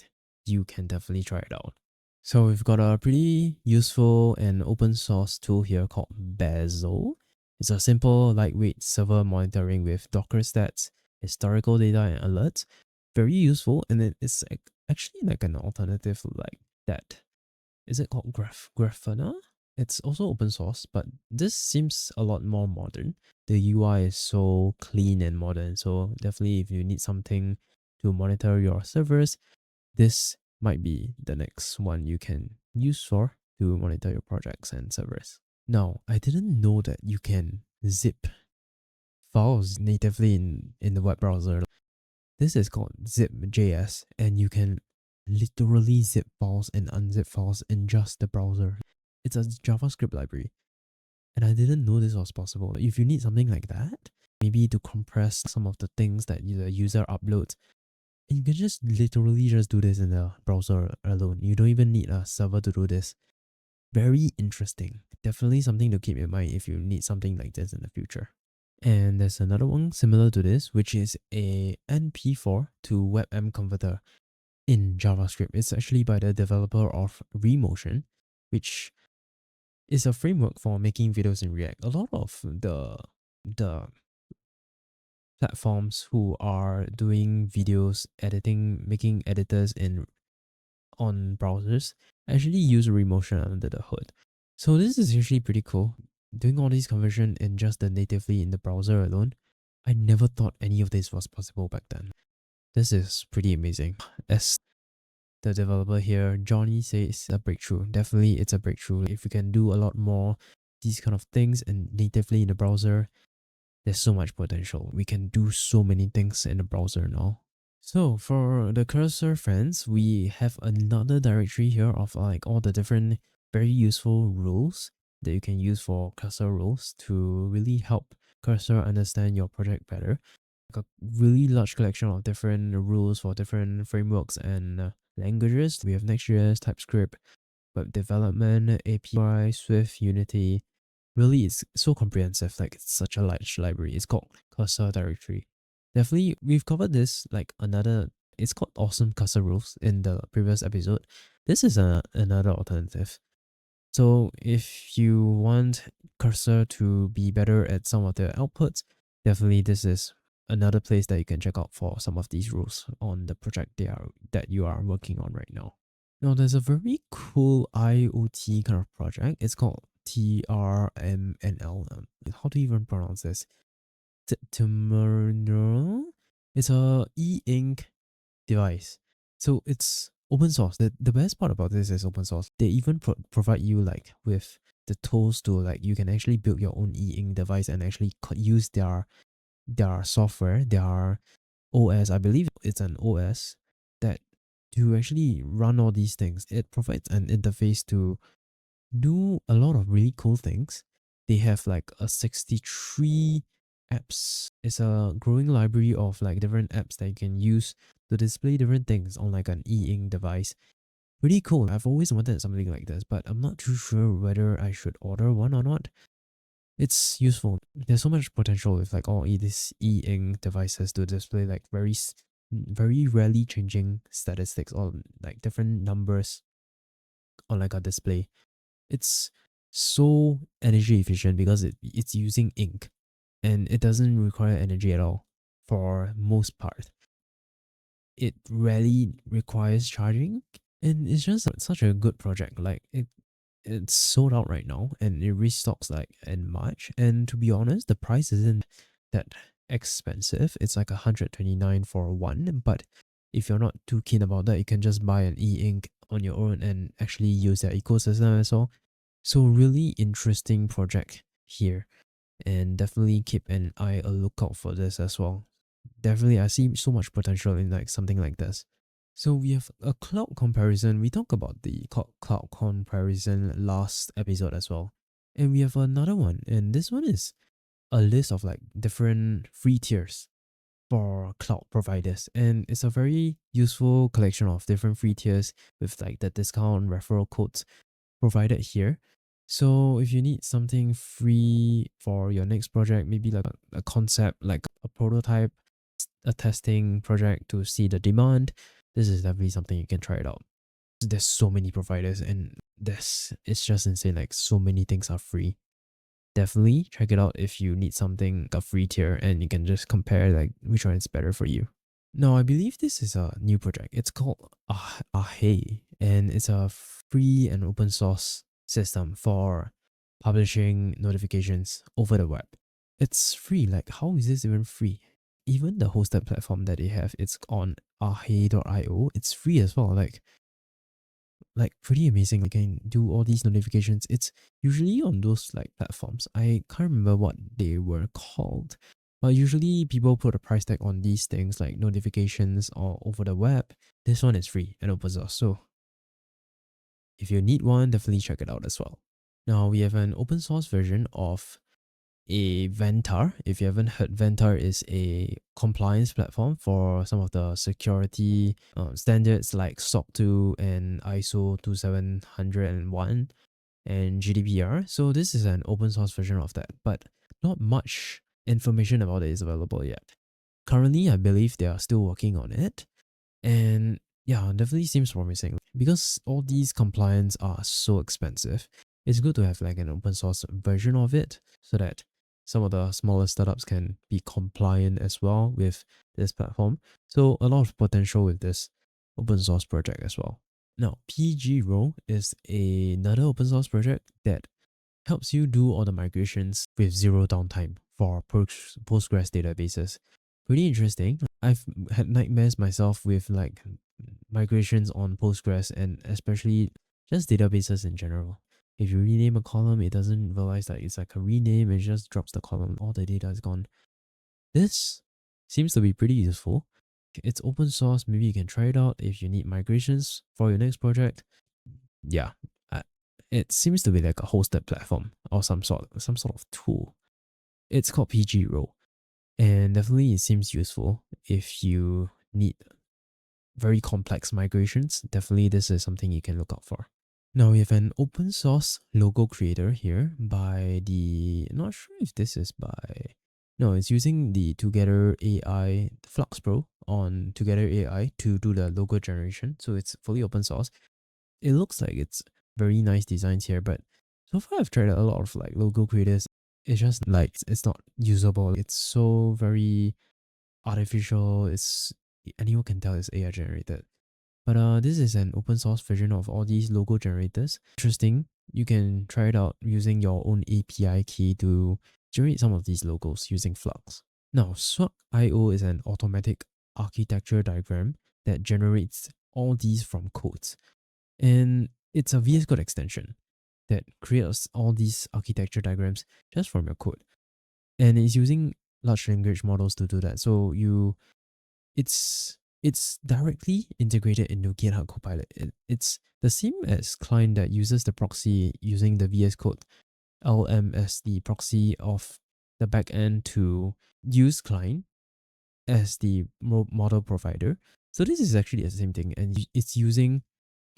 you can definitely try it out. So we've got a pretty useful and open source tool here called Bazel. It's a simple, lightweight server monitoring with Docker stats, historical data, and alerts. Very useful, and it's actually like an alternative like that. Is it called Grafana? It's also open source, but this seems a lot more modern. The UI is so clean and modern, so definitely if you need something to monitor your servers, this might be the next one you can use for to monitor your projects and servers. Now, I didn't know that you can zip files natively in the web browser. This is called zip.js, and you can literally zip files and unzip files in just the browser. It's a JavaScript library, and I didn't know this was possible. If you need something like that, maybe to compress some of the things that the user uploads, and you can just literally just do this in the browser alone. You don't even need a server to do this. Very interesting. Definitely something to keep in mind if you need something like this in the future. And there's another one similar to this, which is a NP4 to WebM converter in JavaScript. It's actually by the developer of Remotion, which is a framework for making videos in React. A lot of the platforms who are doing videos editing, making editors in on browsers actually use Remotion under the hood. So this is actually pretty cool. Doing all these conversion in just the natively in the browser alone, I never thought any of this was possible back then. This is pretty amazing. As the developer here, Johnny, says a breakthrough. Definitely it's a breakthrough. If you can do a lot more these kind of things and natively in the browser, there's so much potential. We can do so many things in the browser now. So for the cursor friends, we have another directory here of like all the different very useful rules that you can use for cursor rules to really help cursor understand your project better. Like a really large collection of different rules for different frameworks and languages. We have Next.js, TypeScript, web development, API, Swift, Unity. Really, it's so comprehensive. Like it's such a large library. It's called cursor directory. Definitely, we've covered this like another. It's called awesome cursor rules in the previous episode. This is another alternative. So if you want cursor to be better at some of the outputs, definitely this is another place that you can check out for some of these rules on the project that you are working on right now. Now, there's a very cool IoT kind of project. It's called TRMNL. How do you even pronounce this? Tomorrow. It's a e-ink device. So it's open source. The best part about this is open source. They even provide you like with the tools to like you can actually build your own e-ink device and actually use their software, their OS. I believe it's an OS that to actually run all these things. It provides an interface to do a lot of really cool things. They have like a 63 apps. It's a growing library of like different apps that you can use to display different things on like an e-ink device. Pretty cool. I've always wanted something like this, but I'm not too sure whether I should order one or not. It's useful. There's so much potential with like all these e-ink devices to display like very rarely changing statistics or like different numbers on like a display. It's so energy efficient because it's using ink and it doesn't require energy at all for most part. It rarely requires charging and it's just such a good project. Like it's sold out right now and it restocks like in March. And to be honest, the price isn't that expensive. It's like 129 for one, but if you're not too keen about that, you can just buy an e-ink on your own and actually use their ecosystem as well. So really interesting project here and definitely keep an eye a lookout for this as well. Definitely I see so much potential in like something like this. So we have a cloud comparison. We talked about the cloud comparison last episode as well. And we have another one. And this one is a list of like different free tiers for cloud providers. And it's a very useful collection of different free tiers with like the discount referral codes provided here. So if you need something free for your next project, maybe like a concept, like a prototype, a testing project to see the demand, this is definitely something you can try it out. There's so many providers and it's just insane. Like so many things are free. Definitely check it out if you need something a free tier and you can just compare like which one is better for you. Now, I believe this is a new project. It's called Ahe, and it's a free and open source system for publishing notifications over the web. It's free. Like, how is this even free? Even the hosted platform that they have, it's on ahe.io. It's free as well. Like pretty amazing. You can do all these notifications. It's usually on those like platforms. I can't remember what they were called, but usually people put a price tag on these things like notifications or over the web. This one is free and open source. So if you need one, definitely check it out as well. Now we have an open source version of a Ventar. If you haven't heard, Ventar is a compliance platform for some of the security standards like SOC 2 and ISO 27001 and GDPR. So this is an open source version of that, but not much information about it is available yet. Currently, I believe they are still working on it. And yeah, definitely seems promising because all these compliance are so expensive. It's good to have like an open source version of it so that some of the smaller startups can be compliant as well with this platform. So a lot of potential with this open source project as well. Now, PGRow is another open source project that helps you do all the migrations with zero downtime for Postgres databases. Pretty interesting. I've had nightmares myself with like migrations on Postgres and especially just databases in general. If you rename a column, it doesn't realize that it's like a rename, it just drops the column, all the data is gone. This seems to be pretty useful. It's open source, maybe you can try it out if you need migrations for your next project. Yeah, it seems to be like a hosted platform or some sort of tool. It's called PGRow, and definitely it seems useful if you need very complex migrations. Definitely this is something you can look out for. Now we have an open source logo creator here by not sure if this is by, no, it's using the Together AI Flux Pro on Together AI to do the logo generation. So it's fully open source. It looks like it's very nice designs here, but so far I've tried a lot of like logo creators. It's just like it's not usable. It's so very artificial. Anyone can tell it's AI generated. But this is an open source version of all these logo generators. Interesting. You can try it out using your own API key to generate some of these logos using Flux. Now, Swag.io is an automatic architecture diagram that generates all these from codes. And it's a VS Code extension that creates all these architecture diagrams just from your code. And it's using large language models to do that. So it's directly integrated into GitHub Copilot. It's the same as client that uses the proxy using the VS Code LM as the proxy of the backend to use client as the model provider. So this is actually the same thing, and it's using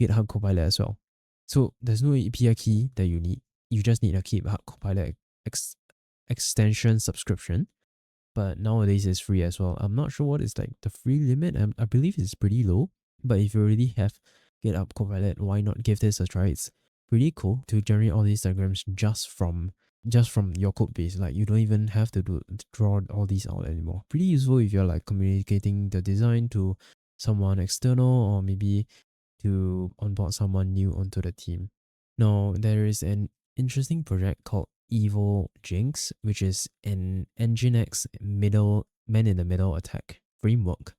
GitHub Copilot as well. So there's no API key that you need. You just need a GitHub Copilot extension subscription. But nowadays it's free as well. I'm not sure what is like the free limit. I believe it's pretty low. But if you already have GitHub Copilot, why not give this a try? It's pretty cool to generate all these diagrams just from your code base. Like you don't even have to draw all these out anymore. Pretty useful if you're like communicating the design to someone external or maybe to onboard someone new onto the team. Now, there is an interesting project called Evil Jinx, which is an Nginx man-in-the-middle attack framework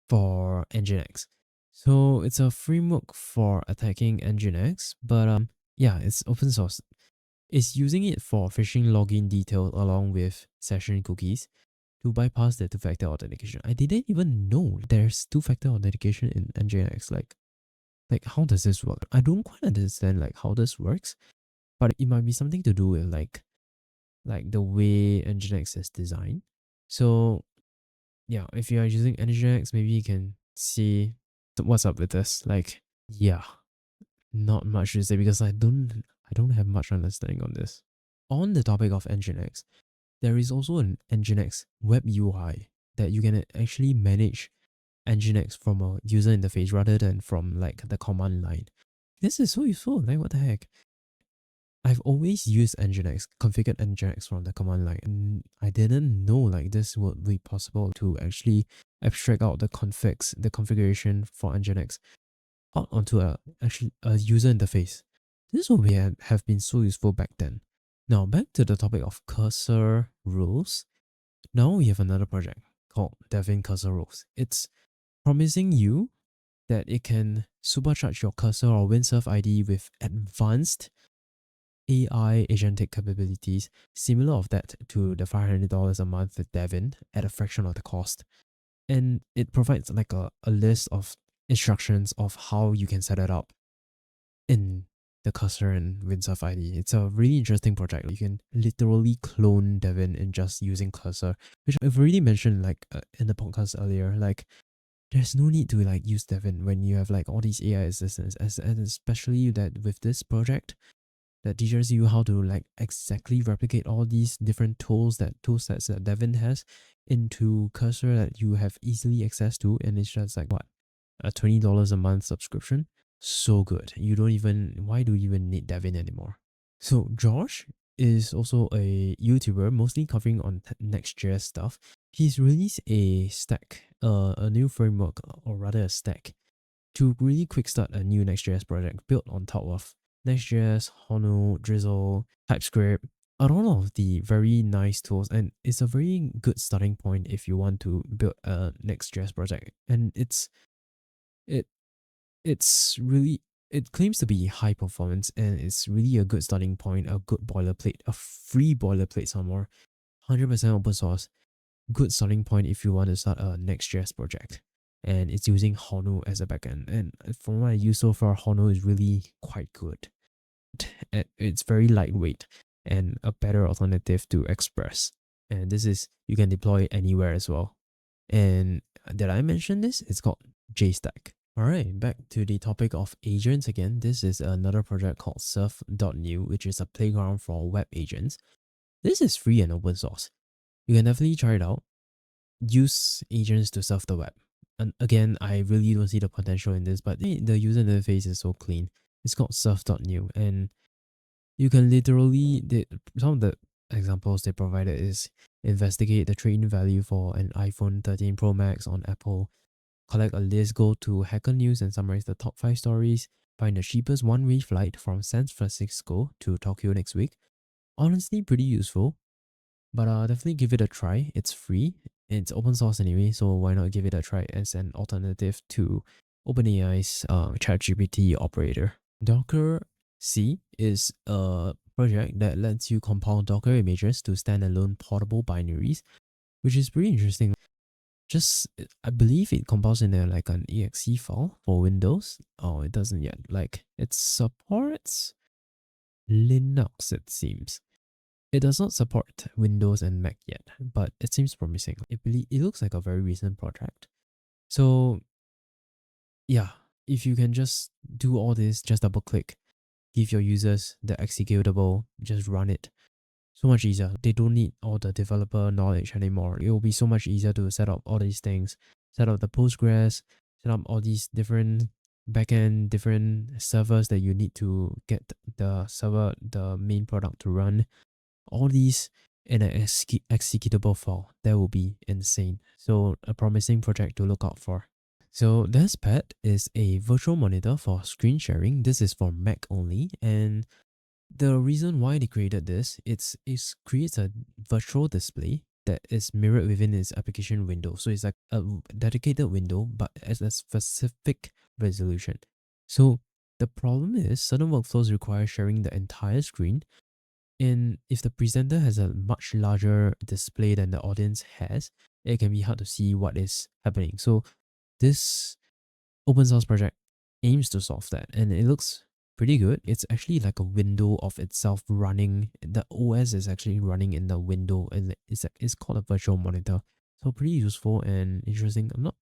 for Nginx. So it's a framework for attacking Nginx, but yeah, it's open source. It's using it for phishing login details along with session cookies. to bypass the two-factor authentication. I didn't even know there's two-factor authentication in Nginx. Like how does this work? I don't quite understand like how this works, but it might be something to do with like the way Nginx is designed. So yeah, if you are using Nginx, maybe you can see what's up with this. Like, yeah, not much to say because I don't have much understanding on this. On the topic of Nginx, there is also an Nginx web UI that you can actually manage Nginx from a user interface rather than from like the command line. This is so useful. Like, what the heck? I've always used Nginx, configured Nginx from the command line, and I didn't know like this would be possible to actually abstract out the configs, the configuration for Nginx out onto actually a user interface. This would have been so useful back then. Now back to the topic of cursor rules. Now we have another project called Devin Cursor Rules. It's promising you that it can supercharge your cursor or windsurf ID with advanced AI agentic capabilities, similar of that to the $500 a month with Devin at a fraction of the cost. And it provides like a list of instructions of how you can set it up in the cursor and windsurf ID. It's a really interesting project. You can literally clone Devin in just using cursor, which I've already mentioned like in the podcast earlier. Like, there's no need to like use Devin when you have like all these AI assistants, and especially that with this project that teaches you how to like exactly replicate all these different tool sets that Devin has into cursor that you have easily access to, and it's just like what, a $20 a month subscription. So good. Why do you even need Devin anymore? So Josh is also a YouTuber, mostly covering on Next.js stuff. He's released a stack, a new framework, or rather a stack, to really quick start a new Next.js project built on top of Next.js, Hono, Drizzle, TypeScript, a lot of the very nice tools, and it's a very good starting point if you want to build a Next.js project. And it it's really, it claims to be high performance, and it's really a good starting point, a good boilerplate, a free boilerplate some more, 100% open source, good starting point if you want to start a Next.js project. And it's using Hono as a backend, and from what I use so far, Hono is really quite good. It's very lightweight and a better alternative to Express, and this is, you can deploy anywhere as well. And did I mention this? It's called JStack. Alright, back to the topic of agents again. This is another project called surf.new, which is a playground for web agents. This is free and open source. You can definitely try it out. Use agents to surf the web. And again, I really don't see the potential in this, but the user interface is so clean. It's called surf.new, and you can literally, some of the examples they provided is investigate the trade-in value for an iPhone 13 Pro Max on Apple, collect a list, go to Hacker News and summarize the top 5 stories, find the cheapest one-way flight from San Francisco to Tokyo next week. Honestly, pretty useful, but definitely give it a try. It's free, it's open source anyway, so why not give it a try as an alternative to OpenAI's ChatGPT operator. Docker C is a project that lets you compile Docker images to standalone portable binaries, which is pretty interesting. Just, I believe it compiles in like an exe file for Windows. Oh, it doesn't yet. Like, it supports Linux, it seems. It does not support Windows and Mac yet, but it seems promising. It looks like a very recent project. So yeah, if you can just do all this, just double click, give your users the executable, just run it. So much easier. They don't need all the developer knowledge anymore. It will be so much easier to set up all these things, set up the Postgres, set up all these different backend, different servers that you need to get the server, the main product to run. All these in an executable file. That will be insane. So a promising project to look out for. So Deskpad is a virtual monitor for screen sharing. This is for Mac only, and the reason why they created this, it creates a virtual display that is mirrored within its application window. So it's like a dedicated window, but at a specific resolution. So the problem is certain workflows require sharing the entire screen, And if the presenter has a much larger display than the audience has, it can be hard to see what is happening. So this open source project aims to solve that, and it looks pretty good. It's actually like a window of itself running. The OS is actually running in the window, and it's called a virtual monitor. So pretty useful and interesting. I'm not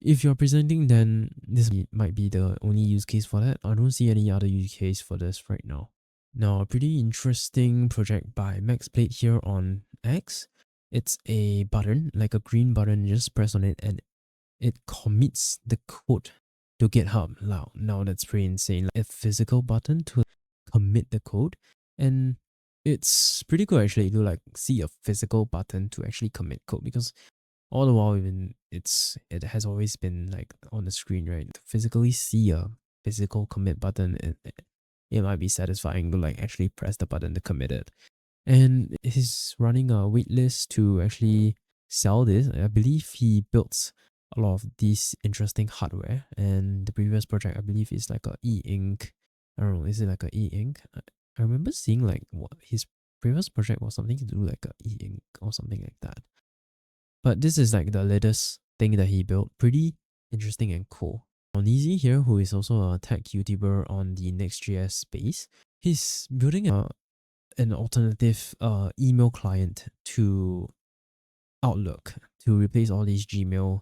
If you're presenting, then this might be the only use case for that. I don't see any other use case for this right now. Now, a pretty interesting project by Max played here on X. It's a button, like a green button. You just press on it and it commits the code to GitHub. Now that's pretty insane. Like a physical button to commit the code. And it's pretty cool actually to like see a physical button to actually commit code, because all the while even it has always been like on the screen, right? To physically see a physical commit button, it might be satisfying to like actually press the button to commit it. And he's running a wait list to actually sell this. I believe he built a lot of these interesting hardware, and the previous project I believe is like a e-ink. I don't know, is it like a e-ink? I remember seeing like what his previous project was something to do like a e-ink or something like that. But this is like the latest thing that he built. Pretty interesting and cool. Onizi here, who is also a tech YouTuber on the Next.js space, he's building an alternative email client to Outlook to replace all these Gmail,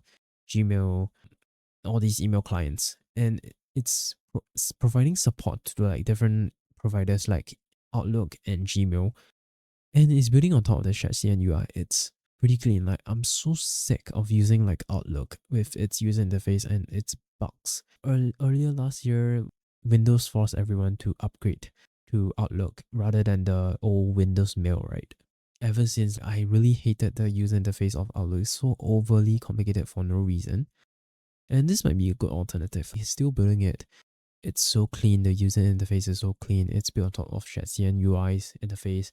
all these email clients, and it's providing support to like different providers like Outlook and Gmail, and it's building on top of the ShadCN UI. It's pretty clean. Like, I'm so sick of using like Outlook with its user interface and its bugs. Earlier last year, Windows forced everyone to upgrade to Outlook rather than the old Windows Mail, right? Ever since, I really hated the user interface of Outlook. It's so overly complicated for no reason. And this might be a good alternative. He's still building it. It's so clean. The user interface is so clean. It's built on top of ShadCN UI's interface.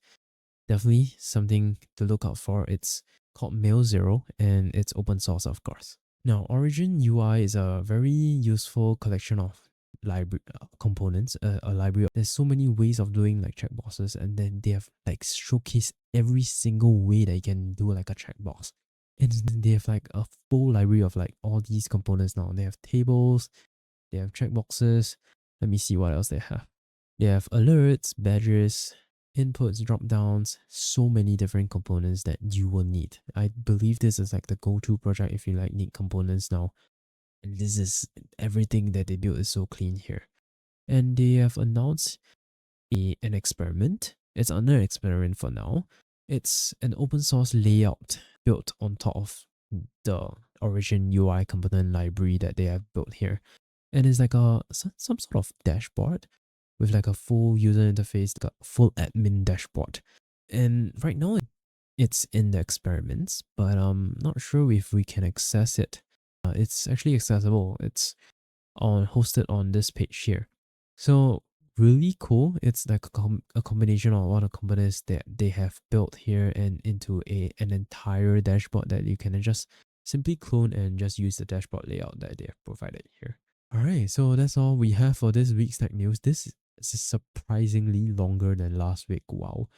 Definitely something to look out for. It's called Mail Zero, and it's open source, of course. Now, Origin UI is a very useful collection of library components, a library. There's so many ways of doing like checkboxes, and then they have like showcased every single way that you can do like a checkbox. And they have like a full library of like all these components now. They have tables, they have checkboxes. Let me see what else they have. They have alerts, badges, inputs, drop downs, so many different components that you will need. I believe this is like the go-to project if you like need components now. And this is everything that they built is so clean here. And they have announced an experiment. It's under experiment for now. It's an open source layout built on top of the Origin UI component library that they have built here. And it's like some sort of dashboard with like a full user interface, like a full admin dashboard. And right now it's in the experiments, but I'm not sure if we can access it. It's actually accessible. It's hosted on this page here. So really cool. It's like a combination of all the components that they have built here and into an entire dashboard that you can just simply clone and just use the dashboard layout that they have provided here. Alright, so that's all we have for this week's tech news. This is surprisingly longer than last week. Wow.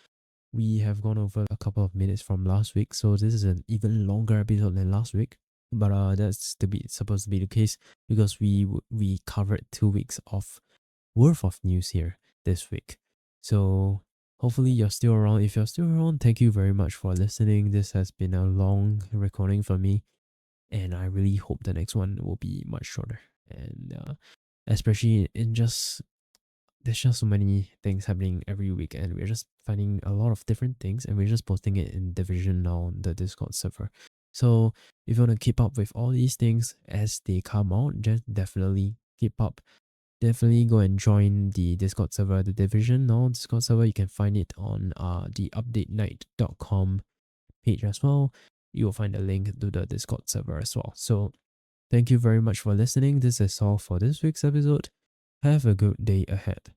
We have gone over a couple of minutes from last week, so this is an even longer episode than last week. But that's supposed to be the case because we covered 2 weeks of worth of news here this week. So hopefully you're still around. If you're still around, thank you very much for listening. This has been a long recording for me, and I really hope the next one will be much shorter. And especially there's just so many things happening every week, and we're just finding a lot of different things, and we're just posting it in Division now on the Discord server. So if you want to keep up with all these things as they come out, just definitely keep up. Definitely go and join the Discord server, the Division now Discord server. You can find it on the updatenight.com page as well. You will find a link to the Discord server as well. So thank you very much for listening. This is all for this week's episode. Have a good day ahead.